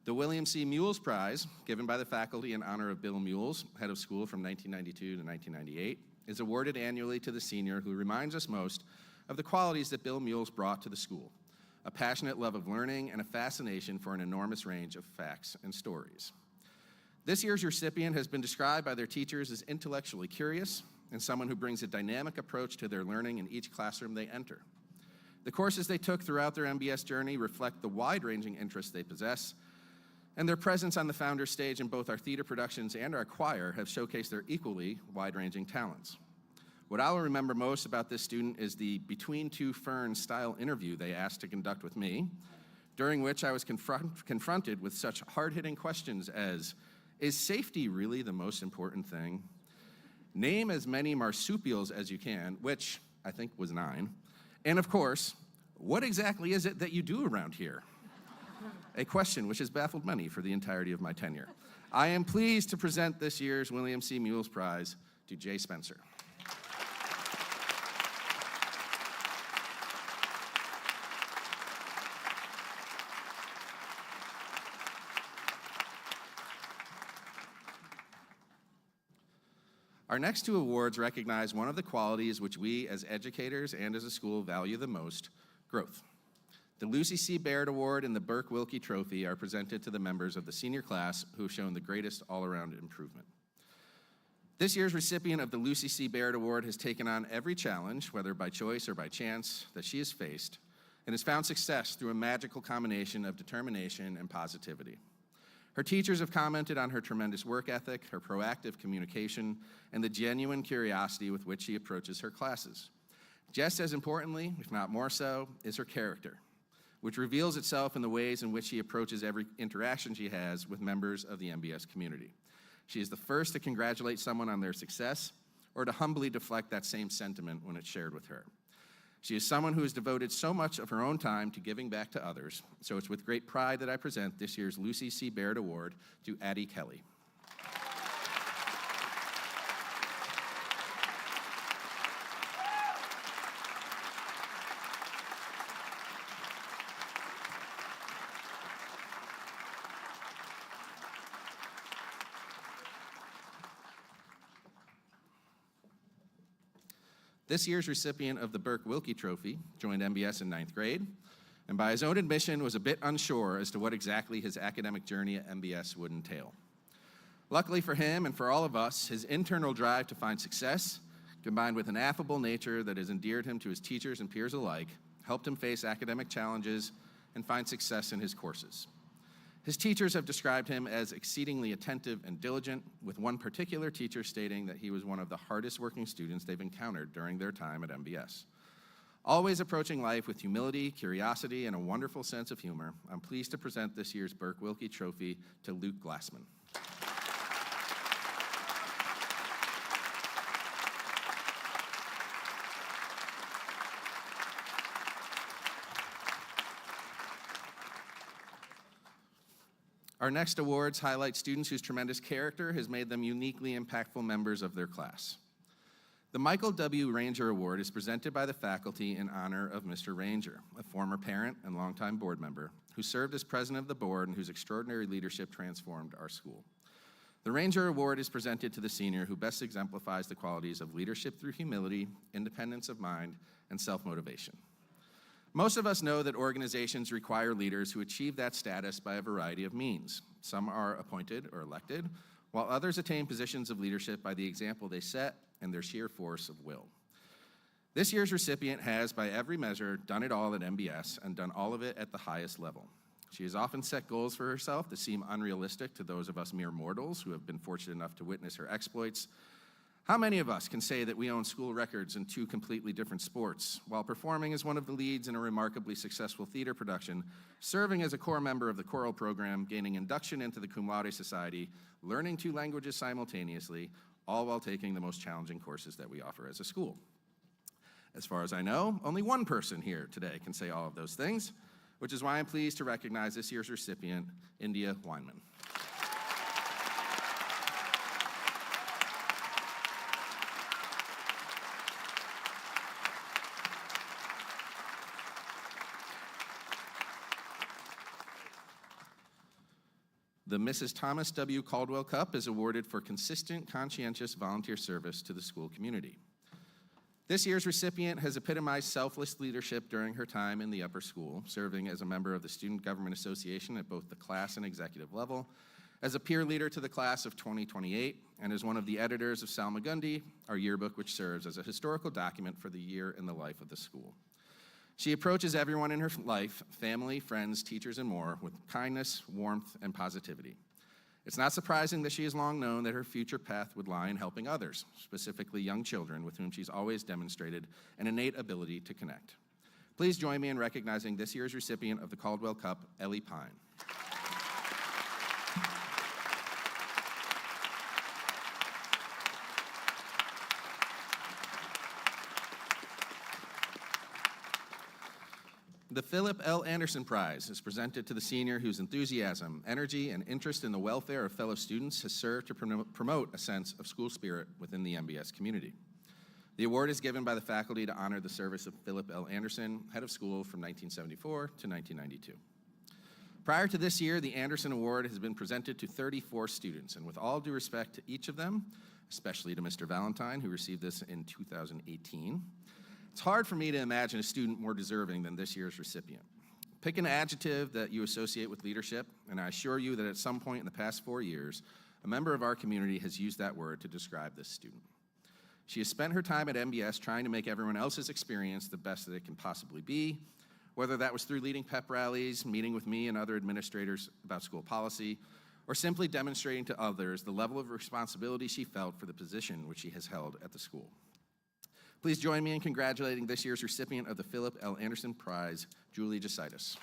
The William C. Mules Prize, given by the faculty in honor of Bill Mules, head of school from 1992 to 1998, is awarded annually to the senior who reminds us most of the qualities that Bill Mules brought to the school: a passionate love of learning and a fascination for an enormous range of facts and stories. This year's recipient has been described by their teachers as intellectually curious and someone who brings a dynamic approach to their learning in each classroom they enter. The courses they took throughout their MBS journey reflect the wide-ranging interests they possess, and their presence on the Founders stage in both our theater productions and our choir have showcased their equally wide-ranging talents. What I will remember most about this student is the Between Two Ferns style interview they asked to conduct with me, during which I was confronted with such hard-hitting questions as, is safety really the most important thing? Name as many marsupials as you can, which I think was 9. And of course, what exactly is it that you do around here? A question which has baffled many for the entirety of my tenure. I am pleased to present this year's William C. Mules Prize to Jay Spencer. Our next 2 awards recognize one of the qualities which we as educators and as a school value the most: growth. The Lucy C. Baird Award and the Burke Wilkie Trophy are presented to the members of the senior class who have shown the greatest all-around improvement. This year's recipient of the Lucy C. Baird Award has taken on every challenge, whether by choice or by chance, that she has faced, and has found success through a magical combination of determination and positivity. Her teachers have commented on her tremendous work ethic, her proactive communication, and the genuine curiosity with which she approaches her classes. Just as importantly, if not more so, is her character, which reveals itself in the ways in which she approaches every interaction she has with members of the MBS community. She is the first to congratulate someone on their success or to humbly deflect that same sentiment when it's shared with her. She is someone who has devoted so much of her own time to giving back to others, so it's with great pride that I present this year's Lucy C. Baird Award to Addie Kelly. This year's recipient of the Burke-Wilkie Trophy joined MBS in 9th grade, and by his own admission was a bit unsure as to what exactly his academic journey at MBS would entail. Luckily for him and for all of us, his internal drive to find success, combined with an affable nature that has endeared him to his teachers and peers alike, helped him face academic challenges and find success in his courses. His teachers have described him as exceedingly attentive and diligent, with one particular teacher stating that he was one of the hardest working students they've encountered during their time at MBS. Always approaching life with humility, curiosity, and a wonderful sense of humor, I'm pleased to present this year's Burke-Wilkie Trophy to Luke Glassman. Our next awards highlight students whose tremendous character has made them uniquely impactful members of their class. The Michael W. Ranger Award is presented by the faculty in honor of Mr. Ranger, a former parent and longtime board member who served as president of the board and whose extraordinary leadership transformed our school. The Ranger Award is presented to the senior who best exemplifies the qualities of leadership through humility, independence of mind, and self-motivation. Most of us know that organizations require leaders who achieve that status by a variety of means. Some are appointed or elected, while others attain positions of leadership by the example they set and their sheer force of will. This year's recipient has, by every measure, done it all at MBS and done all of it at the highest level. She has often set goals for herself that seem unrealistic to those of us mere mortals who have been fortunate enough to witness her exploits. How many of us can say that we own school records in 2 completely different sports, while performing as one of the leads in a remarkably successful theater production, serving as a core member of the choral program, gaining induction into the Cum Laude Society, learning 2 languages simultaneously, all while taking the most challenging courses that we offer as a school? As far as I know, only one person here today can say all of those things, which is why I'm pleased to recognize this year's recipient, India Weinman. The Mrs. Thomas W. Caldwell Cup is awarded for consistent, conscientious volunteer service to the school community. This year's recipient has epitomized selfless leadership during her time in the upper school, serving as a member of the Student Government Association at both the class and executive level, as a peer leader to the class of 2028, and as one of the editors of Salmagundi, our yearbook, which serves as a historical document for the year in the life of the school. She approaches everyone in her life, family, friends, teachers, and more, with kindness, warmth, and positivity. It's not surprising that she has long known that her future path would lie in helping others, specifically young children with whom she's always demonstrated an innate ability to connect. Please join me in recognizing this year's recipient of the Caldwell Cup, Ellie Pine. The Philip L. Anderson Prize is presented to the senior whose enthusiasm, energy, and interest in the welfare of fellow students has served to promote a sense of school spirit within the MBS community. The award is given by the faculty to honor the service of Philip L. Anderson, head of school from 1974 to 1992. Prior to this year, the Anderson Award has been presented to 34 students, and with all due respect to each of them, especially to Mr. Valentine, who received this in 2018, it's hard for me to imagine a student more deserving than this year's recipient. Pick an adjective that you associate with leadership, and I assure you that at some point in the past 4 years, a member of our community has used that word to describe this student. She has spent her time at MBS trying to make everyone else's experience the best that it can possibly be, whether that was through leading pep rallies, meeting with me and other administrators about school policy, or simply demonstrating to others the level of responsibility she felt for the position which she has held at the school. Please join me in congratulating this year's recipient of the Philip L. Anderson Prize, Julie Jasitis.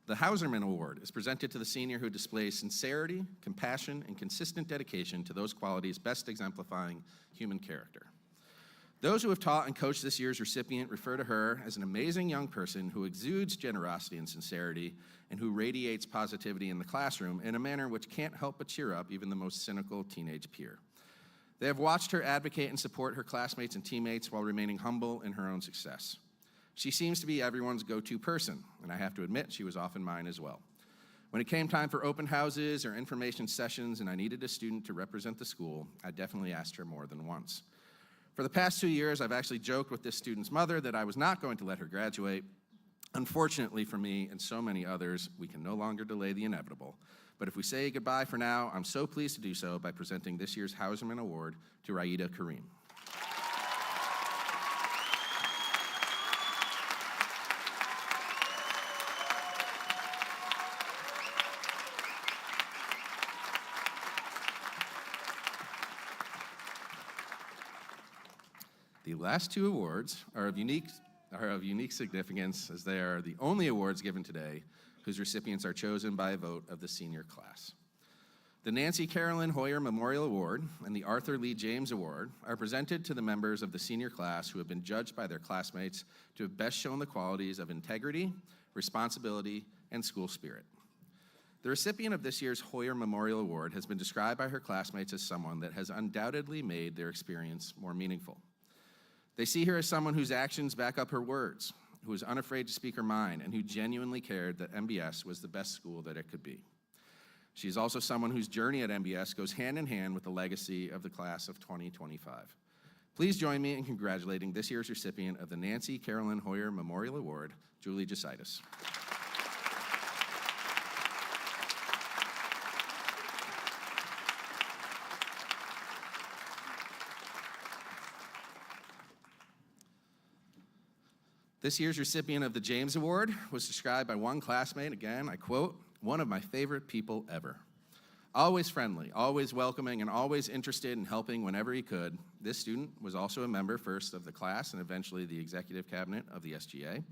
The Hauserman Award is presented to the senior who displays sincerity, compassion, and consistent dedication to those qualities best exemplifying human character. Those who have taught and coached this year's recipient refer to her as an amazing young person who exudes generosity and sincerity and who radiates positivity in the classroom in a manner which can't help but cheer up even the most cynical teenage peer. They have watched her advocate and support her classmates and teammates while remaining humble in her own success. She seems to be everyone's go-to person, and I have to admit she was often mine as well. When it came time for open houses or information sessions and I needed a student to represent the school, I definitely asked her more than once. For the past 2 years, I've actually joked with this student's mother that I was not going to let her graduate. Unfortunately for me and so many others, we can no longer delay the inevitable. But if we say goodbye for now, I'm so pleased to do so by presenting this year's Hauserman Award to Raida Kareem. The last two awards are of unique significance, as they are the only awards given today whose recipients are chosen by a vote of the senior class. The Nancy Carolyn Hoyer Memorial Award and the Arthur Lee James Award are presented to the members of the senior class who have been judged by their classmates to have best shown the qualities of integrity, responsibility, and school spirit. The recipient of this year's Hoyer Memorial Award has been described by her classmates as someone that has undoubtedly made their experience more meaningful. They see her as someone whose actions back up her words, who is unafraid to speak her mind, and who genuinely cared that MBS was the best school that it could be. She is also someone whose journey at MBS goes hand in hand with the legacy of the class of 2025. Please join me in congratulating this year's recipient of the Nancy Carolyn Hoyer Memorial Award, Julie Jasitis. This year's recipient of the James Award was described by one classmate, again, I quote, "One of my favorite people ever. Always friendly, always welcoming, and always interested in helping whenever he could. This student was also a member first of the class and eventually the executive cabinet of the SGA.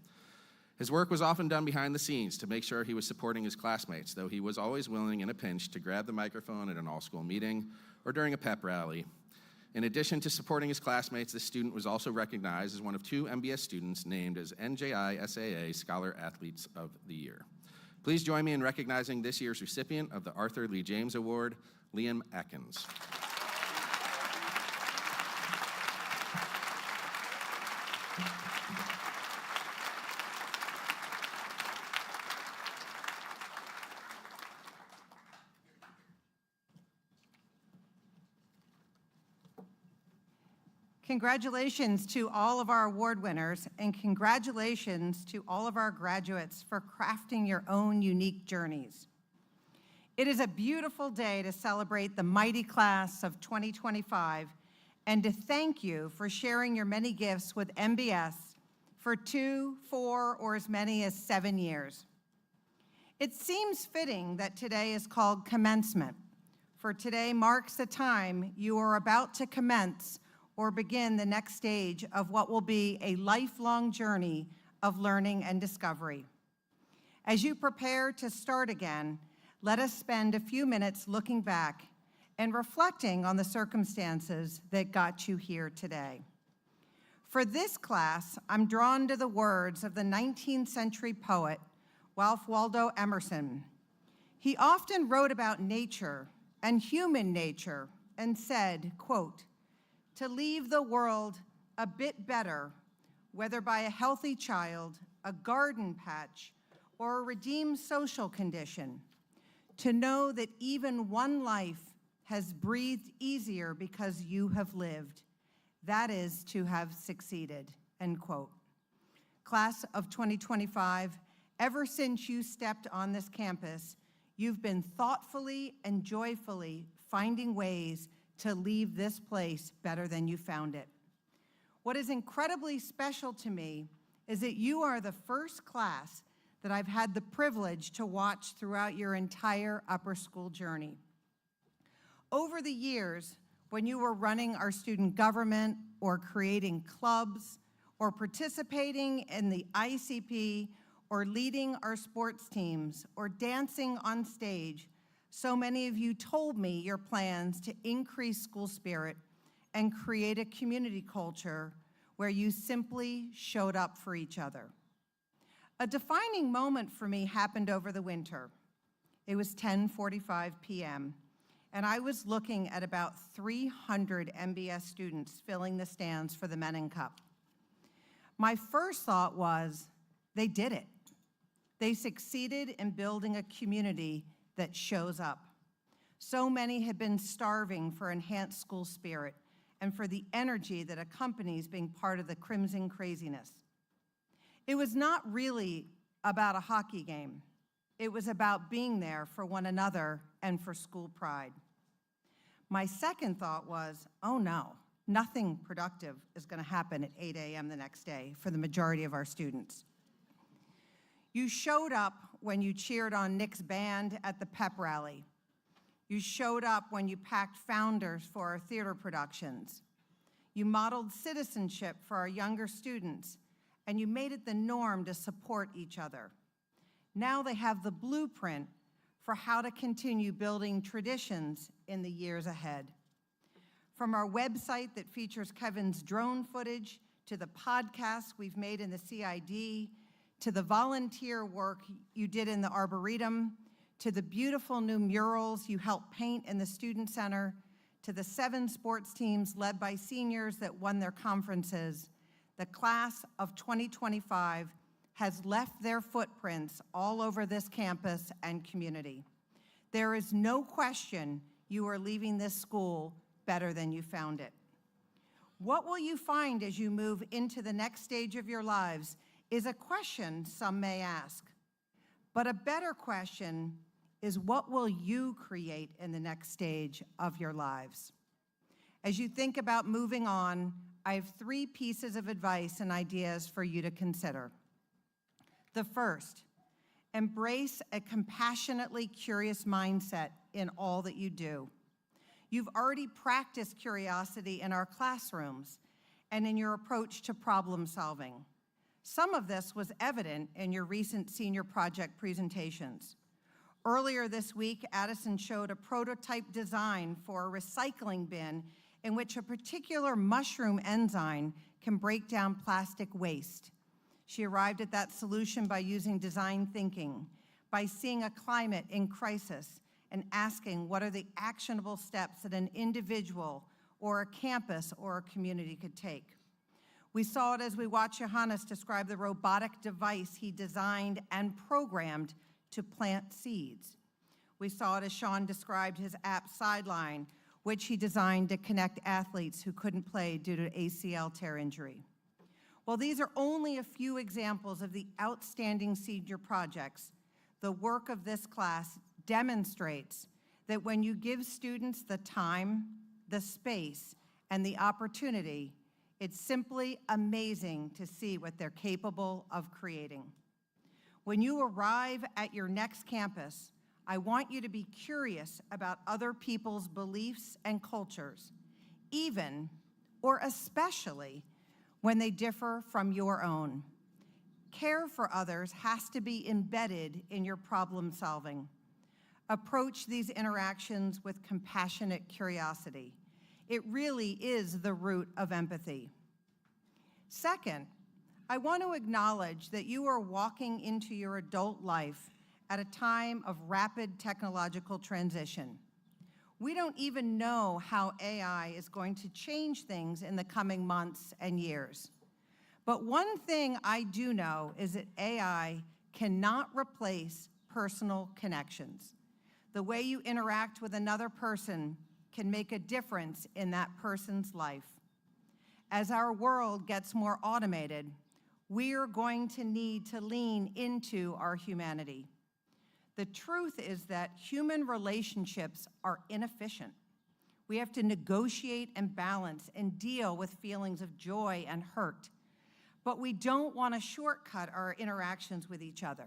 His work was often done behind the scenes to make sure he was supporting his classmates, though he was always willing in a pinch to grab the microphone at an all-school meeting or during a pep rally. In addition to supporting his classmates, this student was also recognized as one of 2 MBS students named as NJI SAA Scholar Athletes of the Year. Please join me in recognizing this year's recipient of the Arthur Lee James Award, Liam Atkins. Congratulations to all of our award winners, and congratulations to all of our graduates for crafting your own unique journeys. It is a beautiful day to celebrate the mighty class of 2025 and to thank you for sharing your many gifts with MBS for 2, 4, or as many as 7 years. It seems fitting that today is called Commencement, for today marks the time you are about to commence or begin the next stage of what will be a lifelong journey of learning and discovery. As you prepare to start again, let us spend a few minutes looking back and reflecting on the circumstances that got you here today. For this class, I'm drawn to the words of the 19th century poet, Ralph Waldo Emerson. He often wrote about nature and human nature and said, quote, "To leave the world a bit better, whether by a healthy child, a garden patch, or a redeemed social condition, to know that even one life has breathed easier because you have lived, that is to have succeeded," end quote. Class of 2025, ever since you stepped on this campus, you've been thoughtfully and joyfully finding ways to leave this place better than you found it. What is incredibly special to me is that you are the first class that I've had the privilege to watch throughout your entire upper school journey. Over the years, when you were running our student government or creating clubs or participating in the ICP or leading our sports teams or dancing on stage, so many of you told me your plans to increase school spirit and create a community culture where you simply showed up for each other. A defining moment for me happened over the winter. It was 10:45 p.m., and I was looking at about 300 MBS students filling the stands for the Menin Cup. My first thought was, they did it. They succeeded in building a community that shows up. So many had been starving for enhanced school spirit and for the energy that accompanies being part of the Crimson craziness. It was not really about a hockey game. It was about being there for one another and for school pride. My second thought was, oh no, nothing productive is going to happen at 8 a.m. the next day for the majority of our students. You showed up when you cheered on Nick's band at the pep rally. You showed up when you packed founders for our theater productions. You modeled citizenship for our younger students, and you made it the norm to support each other. Now they have the blueprint for how to continue building traditions in the years ahead. From our website that features Kevin's drone footage, to the podcasts we've made in the CID, to the volunteer work you did in the Arboretum, to the beautiful new murals you helped paint in the Student Center, to the 7 sports teams led by seniors that won their conferences, the class of 2025 has left their footprints all over this campus and community. There is no question you are leaving this school better than you found it. What will you find as you move into the next stage of your lives is a question some may ask. But a better question is, what will you create in the next stage of your lives? As you think about moving on, I have 3 pieces of advice and ideas for you to consider. The first, embrace a compassionately curious mindset in all that you do. You've already practiced curiosity in our classrooms and in your approach to problem solving. Some of this was evident in your recent senior project presentations. Earlier this week, Addison showed a prototype design for a recycling bin in which a particular mushroom enzyme can break down plastic waste. She arrived at that solution by using design thinking, by seeing a climate in crisis and asking what are the actionable steps that an individual or a campus or a community could take. We saw it as we watched Johannes describe the robotic device he designed and programmed to plant seeds. We saw it as Sean described his app Sideline, which he designed to connect athletes who couldn't play due to ACL tear injury. While these are only a few examples of the outstanding senior projects, the work of this class demonstrates that when you give students the time, the space, and the opportunity, it's simply amazing to see what they're capable of creating. When you arrive at your next campus, I want you to be curious about other people's beliefs and cultures, even or especially when they differ from your own. Care for others has to be embedded in your problem solving. Approach these interactions with compassionate curiosity. It really is the root of empathy. Second, I want to acknowledge that you are walking into your adult life at a time of rapid technological transition. We don't even know how AI is going to change things in the coming months and years. But one thing I do know is that AI cannot replace personal connections. The way you interact with another person can make a difference in that person's life. As our world gets more automated, we're going to need to lean into our humanity. The truth is that human relationships are inefficient. We have to negotiate and balance and deal with feelings of joy and hurt. But we don't want to shortcut our interactions with each other.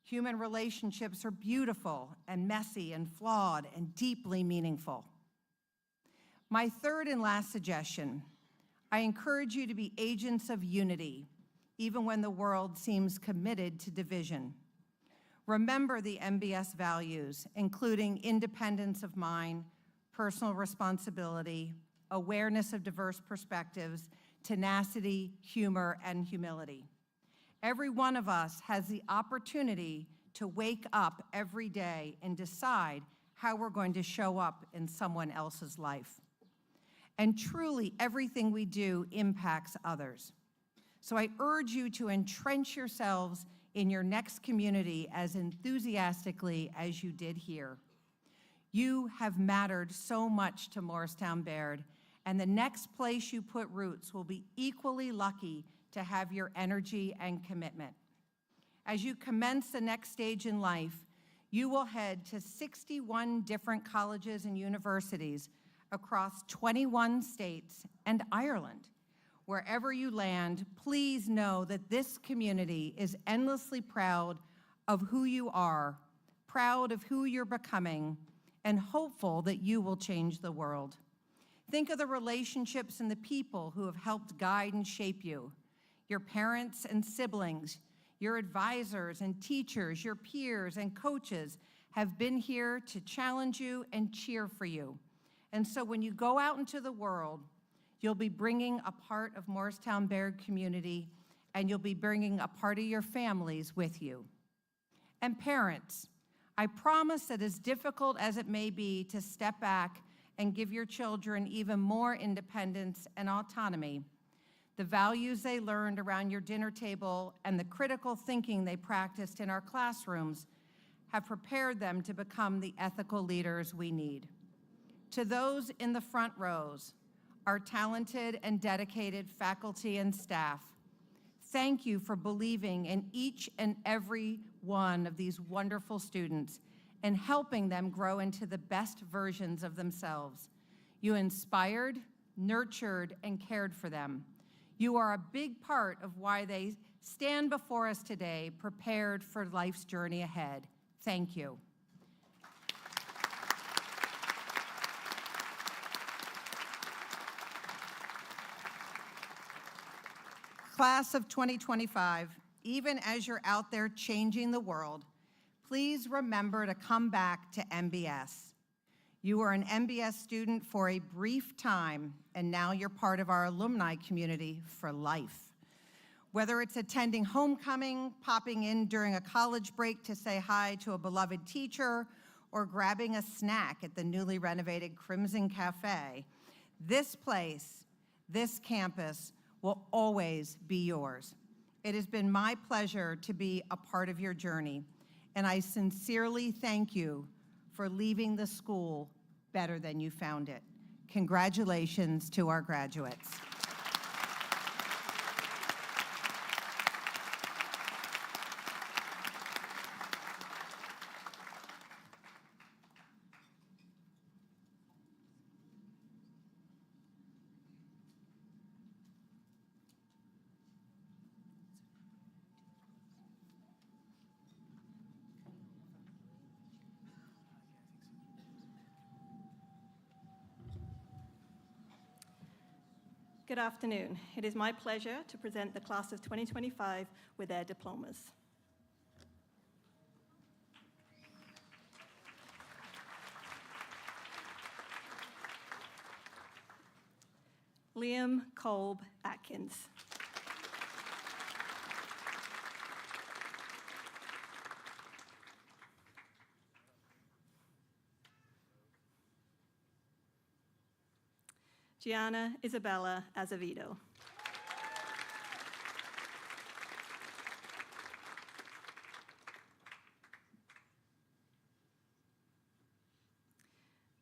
Human relationships are beautiful and messy and flawed and deeply meaningful. My third and last suggestion, I encourage you to be agents of unity, even when the world seems committed to division. Remember the MBS values, including independence of mind, personal responsibility, awareness of diverse perspectives, tenacity, humor, and humility. Every one of us has the opportunity to wake up every day and decide how we're going to show up in someone else's life. And truly, everything we do impacts others. So I urge you to entrench yourselves in your next community as enthusiastically as you did here. You have mattered so much to Morristown Baird, and the next place you put roots will be equally lucky to have your energy and commitment. As you commence the next stage in life, you will head to 61 different colleges and universities across 21 states and Ireland. Wherever you land, please know that this community is endlessly proud of who you are, proud of who you're becoming, and hopeful that you will change the world. Think of the relationships and the people who have helped guide and shape you. Your parents and siblings, your advisors and teachers, your peers and coaches have been here to challenge you and cheer for you. And so when you go out into the world, you'll be bringing a part of Morristown Baird community, and you'll be bringing a part of your families with you. And parents, I promise that as difficult as it may be to step back and give your children even more independence and autonomy, the values they learned around your dinner table and the critical thinking they practiced in our classrooms have prepared them to become the ethical leaders we need. To those in the front rows, our talented and dedicated faculty and staff, thank you for believing in each and every one of these wonderful students and helping them grow into the best versions of themselves. You inspired, nurtured, and cared for them. You are a big part of why they stand before us today, prepared for life's journey ahead. Thank you. Class of 2025, even as you're out there changing the world, please remember to come back to MBS. You were an MBS student for a brief time, and now you're part of our alumni community for life. Whether it's attending homecoming, popping in during a college break to say hi to a beloved teacher, or grabbing a snack at the newly renovated Crimson Cafe, this place, this campus, will always be yours. It has been my pleasure to be a part of your journey, and I sincerely thank you for leaving the school better than you found it. Congratulations to our graduates. Good afternoon. It is my pleasure to present the class of 2025 with their diplomas. Liam Kolb Atkins. Gianna Isabella Azevedo.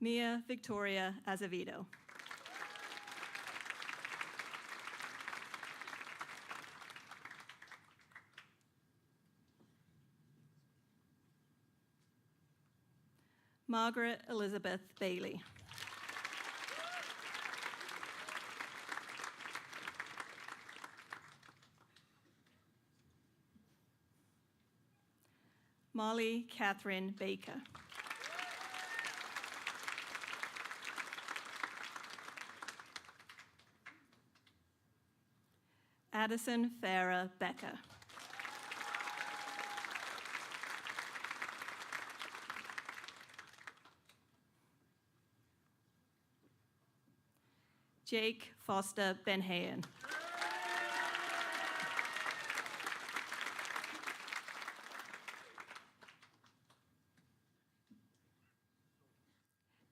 Mia Victoria Azevedo. Margaret Elizabeth Bailey. Molly Catherine Baker. Addison Farah Becker. Jake Foster Benhayen.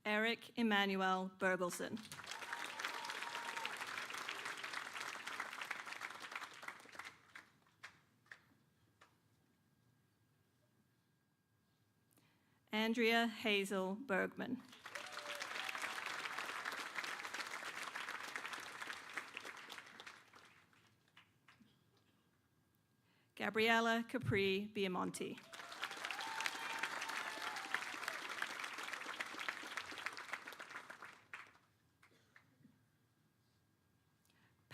Eric Emmanuel Bergelson. Andrea Hazel Bergman. Gabriella Capri Biamonte.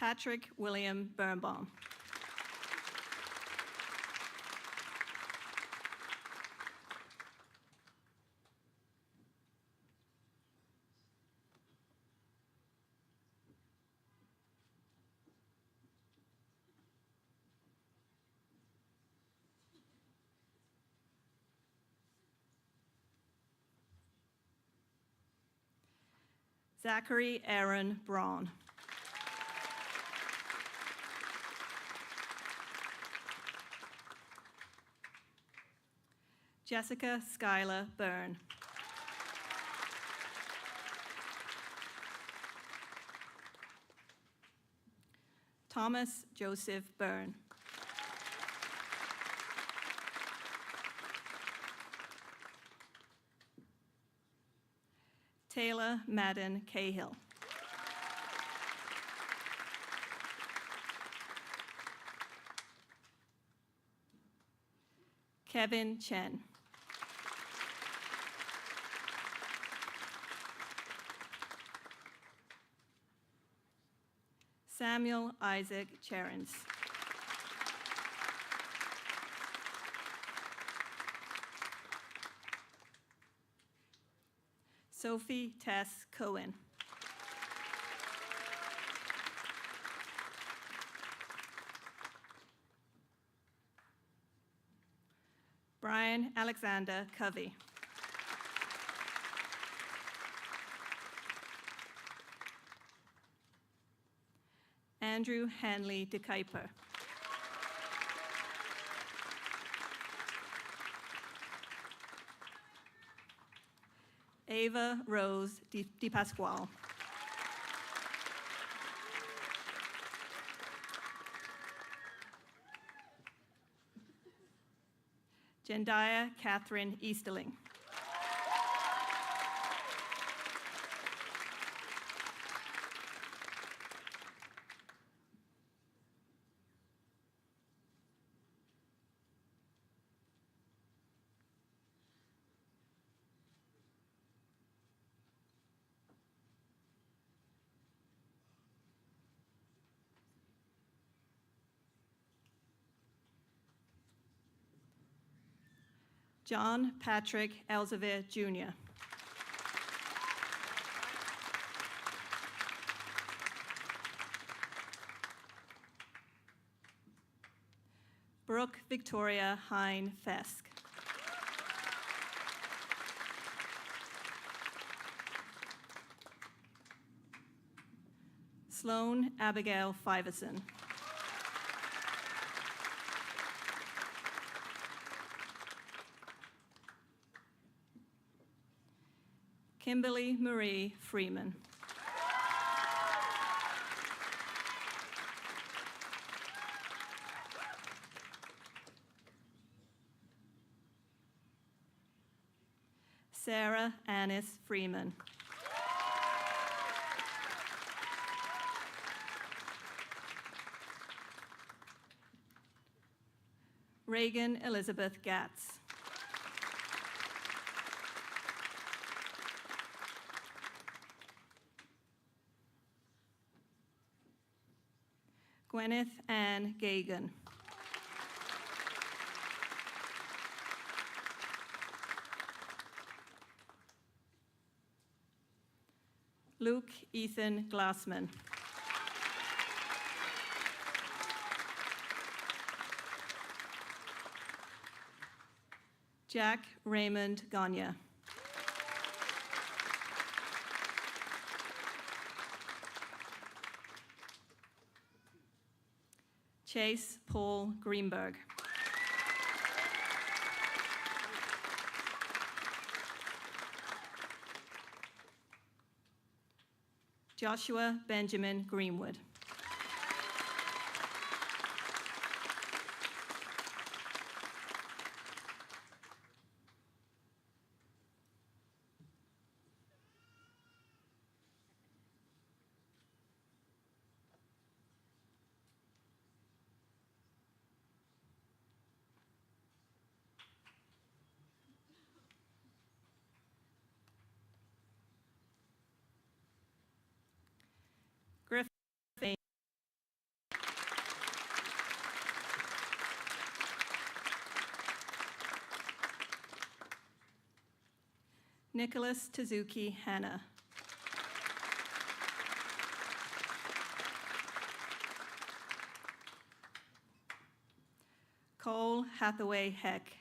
Patrick William Birnbaum. Zachary Aaron Braun. Jessica Skylar Byrne. Thomas Joseph Byrne. Taylor Madden Cahill. Kevin Chen. Samuel Isaac Cherens. Sophie Tess Cohen. Brian Alexander Covey. Andrew Hanley de Kuiper. Ava Rose Di Pasquale. Jendaya Catherine Easterling. John Patrick Elsevier, Jr. Brooke Victoria Hine Fesk. Sloan Abigail Fiverson. Kimberly Marie Freeman. Sarah Annis Freeman. Reagan Elizabeth Gatz. Gwyneth Ann Gagan. Luke Ethan Glassman. Jack Raymond Gagne. Chase Paul Greenberg. Joshua Benjamin Greenwood. Griffin. Nicholas Tezuki Hanna. Cole Hathaway Heck.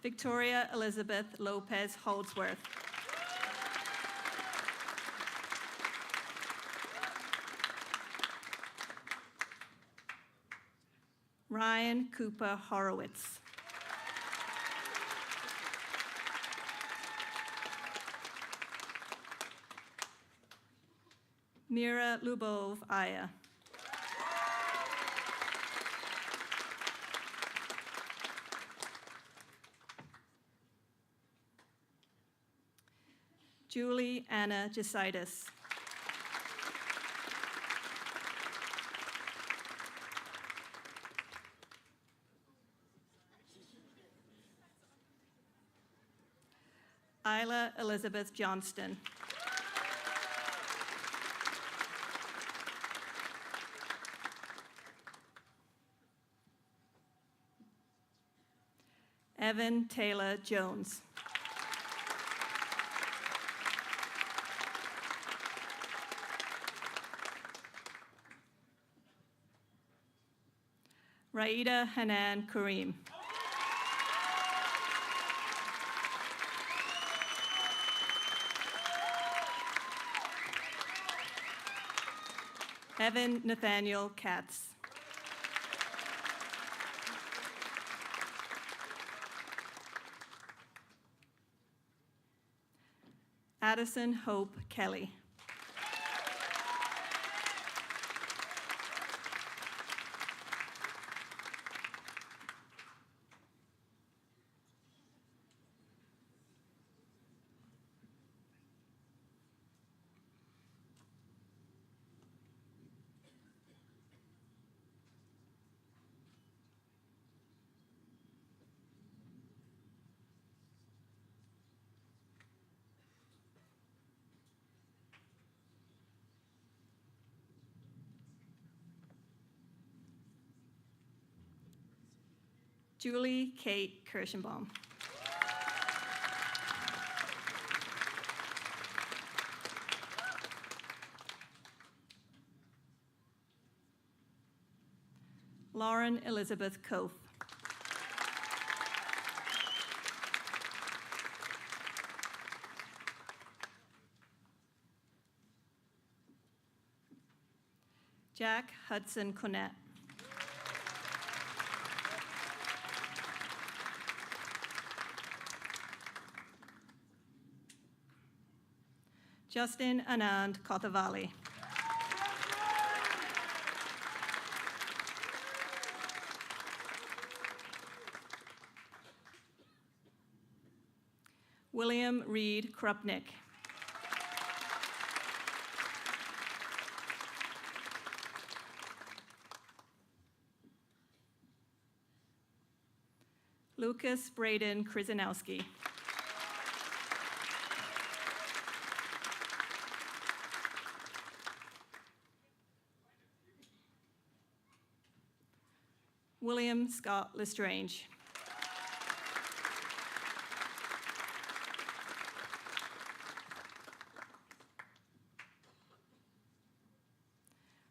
Victoria Elizabeth Lopez Holdsworth. Ryan Cooper Horowitz. Mira Lubov Aya. Julie Anna Jasitis. Isla Elizabeth Johnston. Evan Taylor Jones. Raida Hanan Kareem. Evan Nathaniel Katz. Addison Hope Kelly. Julie Kate Kirschenbaum. Lauren Elizabeth Koth. Jack Hudson Cornett. Justin Anand Kothavali. William Reed Krupnick. Lucas Braden Krzyzanowski. William Scott Lestrange.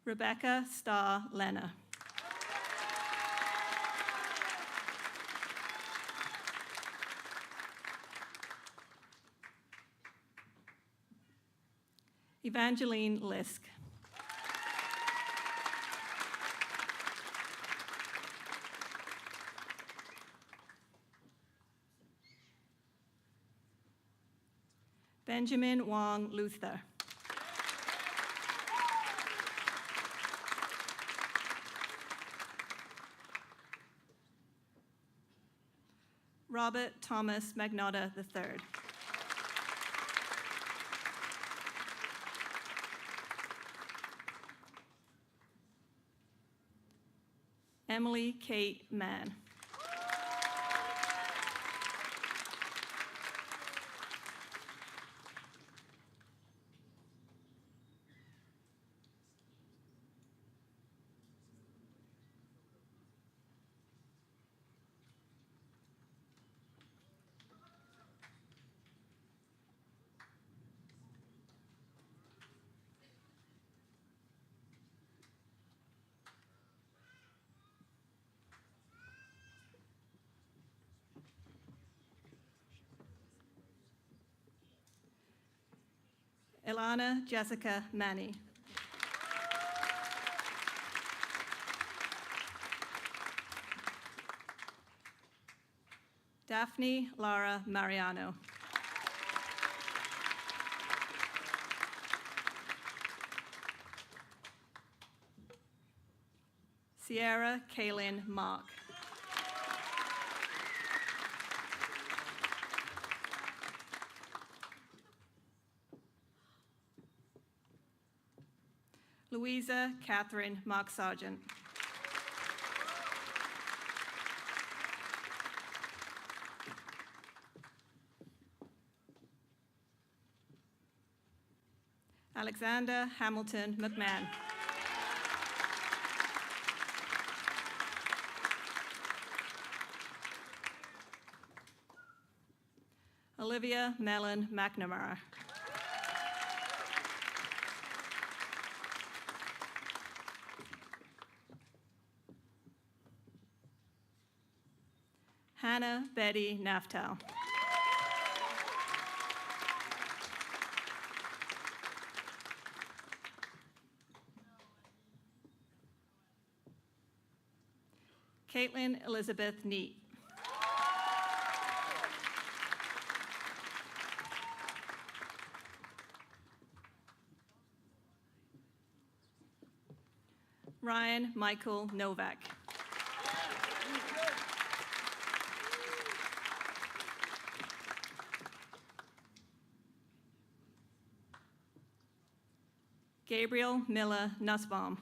Rebecca Starr Lenner. Evangeline Lisk. Benjamin Wong Luther. Robert Thomas Magnotta III. Emily Kate Mann. Ilana Jessica Manny. Daphne Lara Mariano. Sierra Kaylin Mark. Louisa Catherine Mark Sargent. Alexander Hamilton McMahon. Olivia Mellon McNamara. Hannah Betty Naftal. Caitlin Elizabeth Neat. Ryan Michael Novak. Gabriel Miller Nussbaum.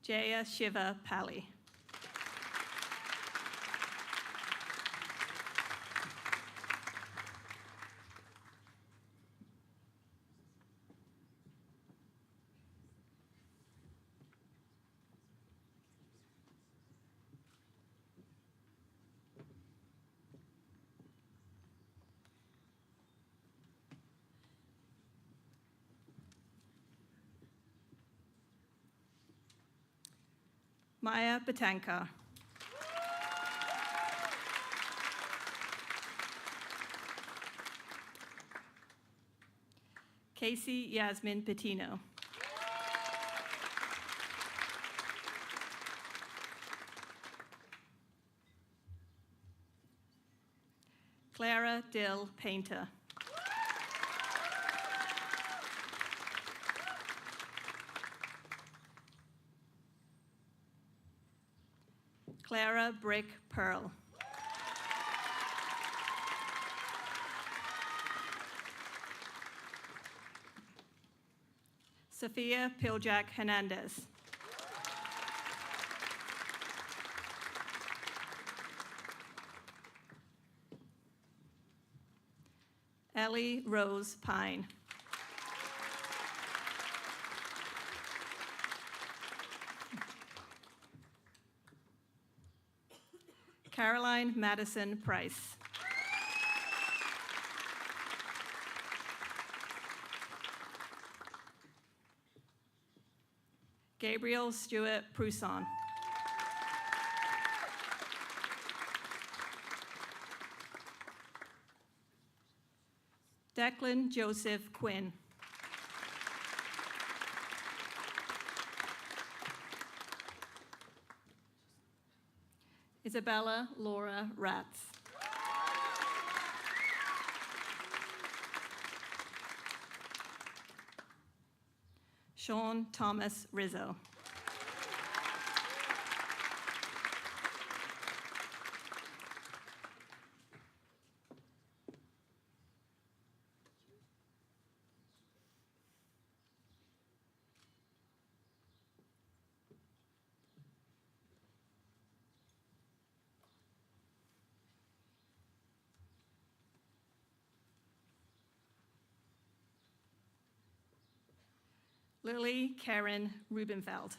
Jaya Shiva Pali. Maya Batanka. Casey Yasmin Patino. Clara Dill Painter. Clara Brick Pearl. Sophia Piljak Hernandez. Ellie Rose Pine. Caroline Madison Price. Gabriel Stewart Prousson. Declan Joseph Quinn. Isabella Laura Ratz. Sean Thomas Rizzo. Lily Karen Rubenfeld.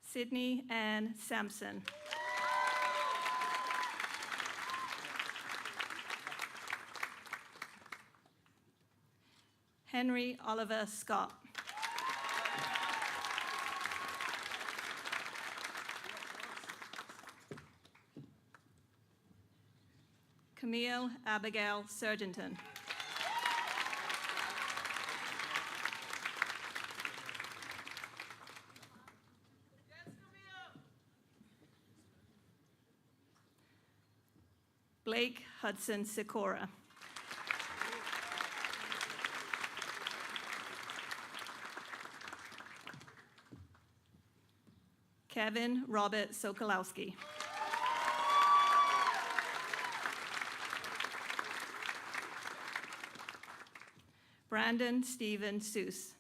Sydney Ann Sampson. Henry Oliver Scott. Camille Abigail Surgenton. Blake Hudson Sikora. Kevin Robert Sokolowski. Brandon Stephen Seuss.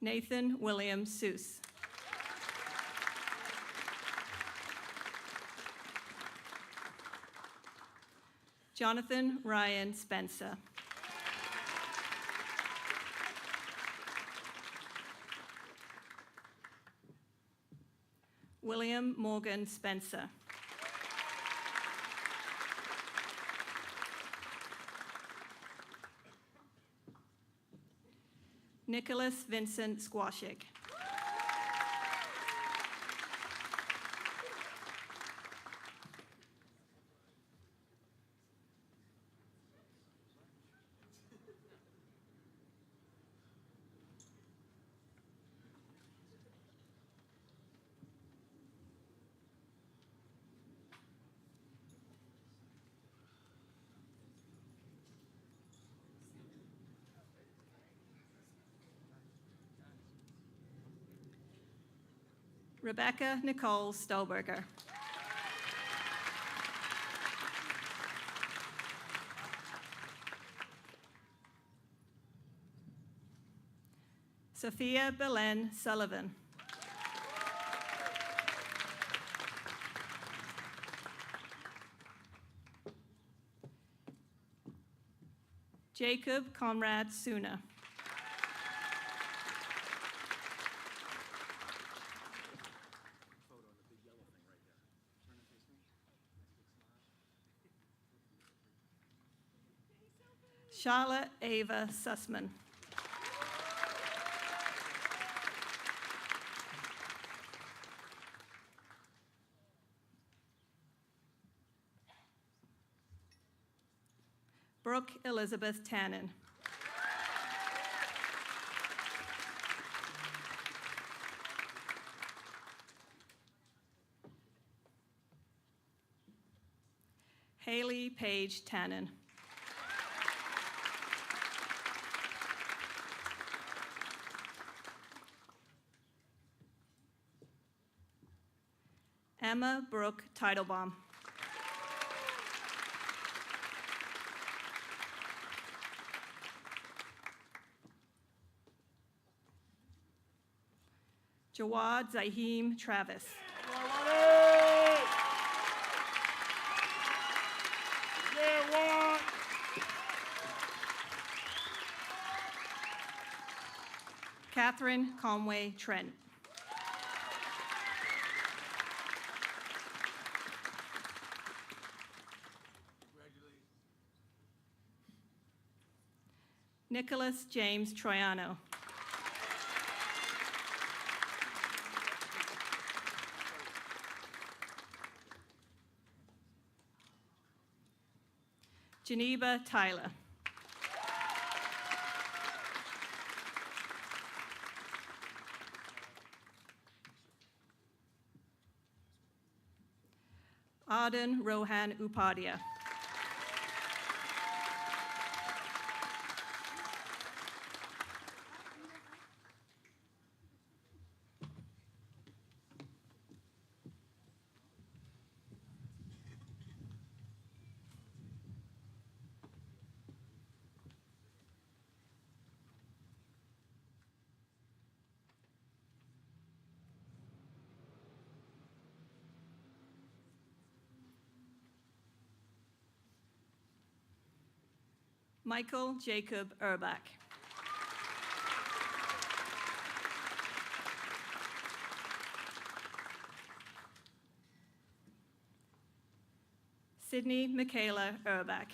Nathan William Seuss. Jonathan Ryan Spencer. William Morgan Spencer. Nicholas Vincent Squashik. Rebecca Nicole Stolberger. Sophia Belen Sullivan. Jacob Conrad Suna. Charlotte Ava Sussman. Brooke Elizabeth Tannen. Haley Page Tannen. Emma Brooke Teitelbaum. Jawad Zahim Travis. Catherine Conway Trent. Nicholas James Troiano. Geneva Tyler. Arden Rohan Upadhyay. Michael Jacob Urbach. Sydney Michaela Urbach.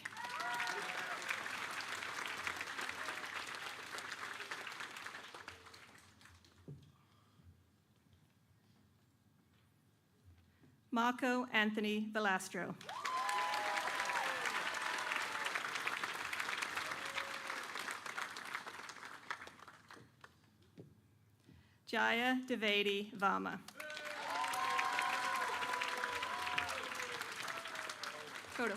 Marco Anthony Velastro. Jaya Devadi Varma. Photo.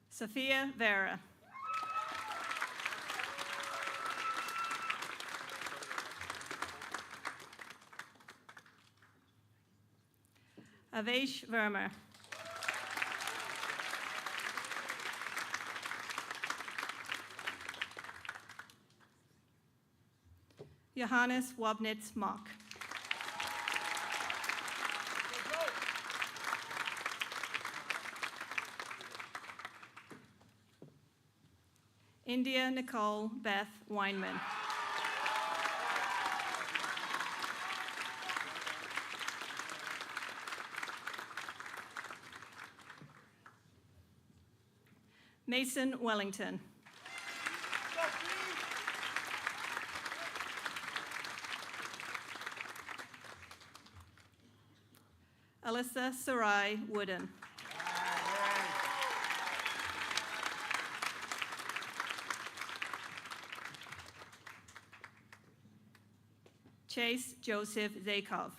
Sophia Vera. Avesh Verma. Johannes Wobnitz Mock. India Nicole Beth Weinman. Mason Wellington. Alyssa Sarai Wooden. Chase Joseph Zakov.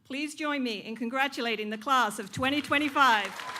Please join me in congratulating the class of 2025.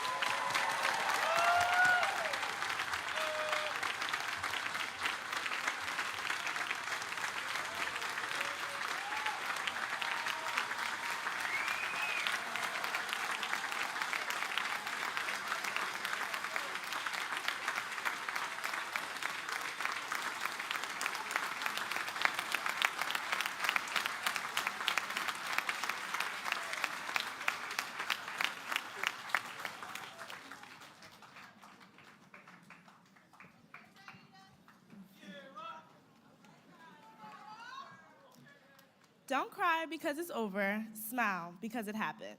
Don't cry because it's over, smile because it happened.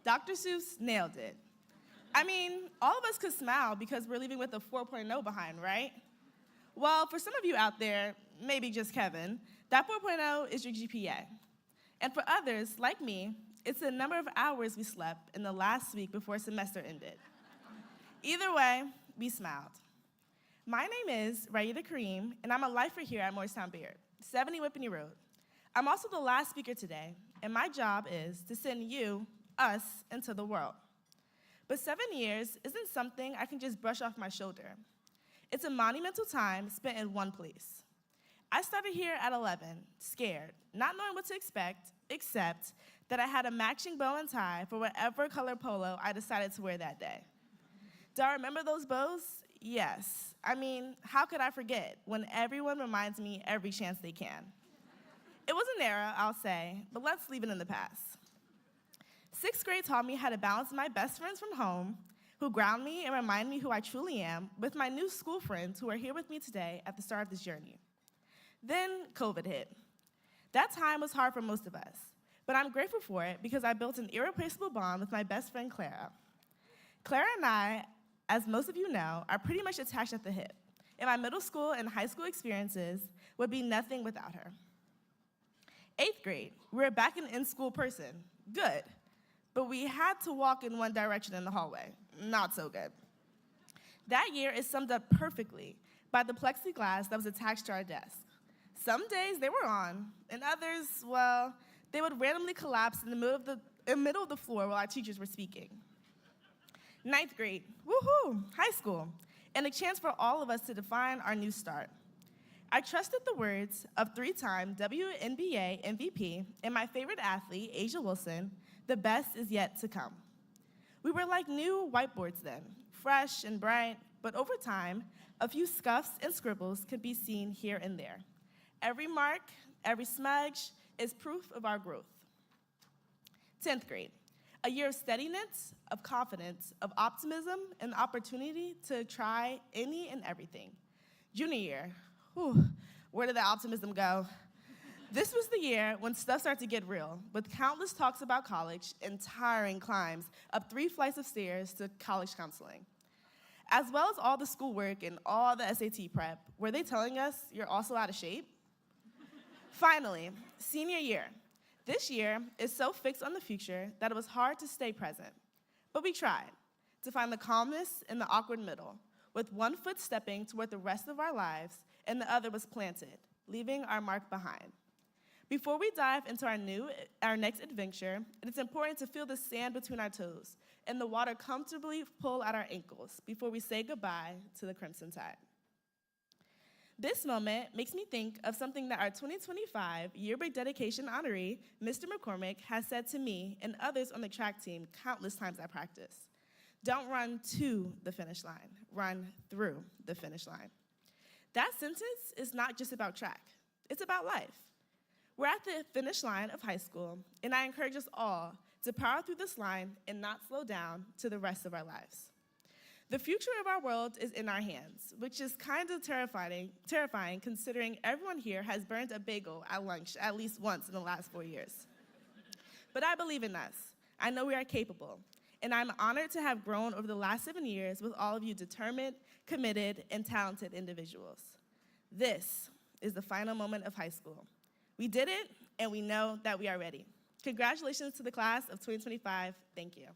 Dr. Seuss nailed it. I mean, all of us could smile because we're leaving with a 4.0 behind, right? Well, for some of you out there, maybe just Kevin, that 4.0 is your GPA. And for others, like me, it's the number of hours we slept in the last week before semester ended. Either way, we smiled. My name is Raida Kareem, and I'm a lifer here at Morristown Beard, 70 Whippany Road. I'm also the last speaker today, and my job is to send you, us, into the world. But 7 years isn't something I can just brush off my shoulder. It's a monumental time spent in one place. I started here at 11, scared, not knowing what to expect, except that I had a matching bow and tie for whatever color polo I decided to wear that day. Do I remember those bows? Yes. I mean, how could I forget when everyone reminds me every chance they can? It was an era, I'll say, but let's leave it in the past. 6th grade taught me how to balance my best friends from home, who ground me and remind me who I truly am, with my new school friends who are here with me today at the start of this journey. Then COVID hit. That time was hard for most of us, but I'm grateful for it because I built an irreplaceable bond with my best friend, Clara. Clara and I, as most of you know, are pretty much attached at the hip, and my middle school and high school experiences would be nothing without her. 8th grade, we were back an in-school person. Good. But we had to walk in one direction in the hallway. Not so good. That year is summed up perfectly by the plexiglass that was attached to our desk. Some days they were on, and others, well, they would randomly collapse in the middle of the floor while our teachers were speaking. 9th grade, woohoo, high school, and a chance for all of us to define our new start. I trusted the words of 3-time WNBA MVP and my favorite athlete, Asia Wilson, the best is yet to come. We were like new whiteboards then, fresh and bright, but over time, a few scuffs and scribbles could be seen here and there. Every mark, every smudge is proof of our growth. 10th grade, a year of steadiness, of confidence, of optimism, and opportunity to try any and everything. Junior year, where did the optimism go? This was the year when stuff started to get real, with countless talks about college and tiring climbs up 3 flights of stairs to college counseling. As well as all the schoolwork and all the SAT prep, were they telling us you're also out of shape? Finally, senior year. This year is so fixed on the future that it was hard to stay present. But we tried to find the calmness in the awkward middle, with one foot stepping toward the rest of our lives and the other was planted, leaving our mark behind. Before we dive into our next adventure, it is important to feel the sand between our toes and the water comfortably pull at our ankles before we say goodbye to the Crimson Tide. This moment makes me think of something that our 2025 yearbook dedication honoree, Mr. McCormick, has said to me and others on the track team countless times at practice. Don't run to the finish line, run through the finish line. That sentence is not just about track, it's about life. We're at the finish line of high school, and I encourage us all to power through this line and not slow down to the rest of our lives. The future of our world is in our hands, which is kind of terrifying considering everyone here has burned a bagel at lunch at least once in the last 4 years. But I believe in us. I know we are capable, and I'm honored to have grown over the last 7 years with all of you determined, committed, and talented individuals. This is the final moment of high school. We did it, and we know that we are ready. Congratulations to the class of 2025. Thank you.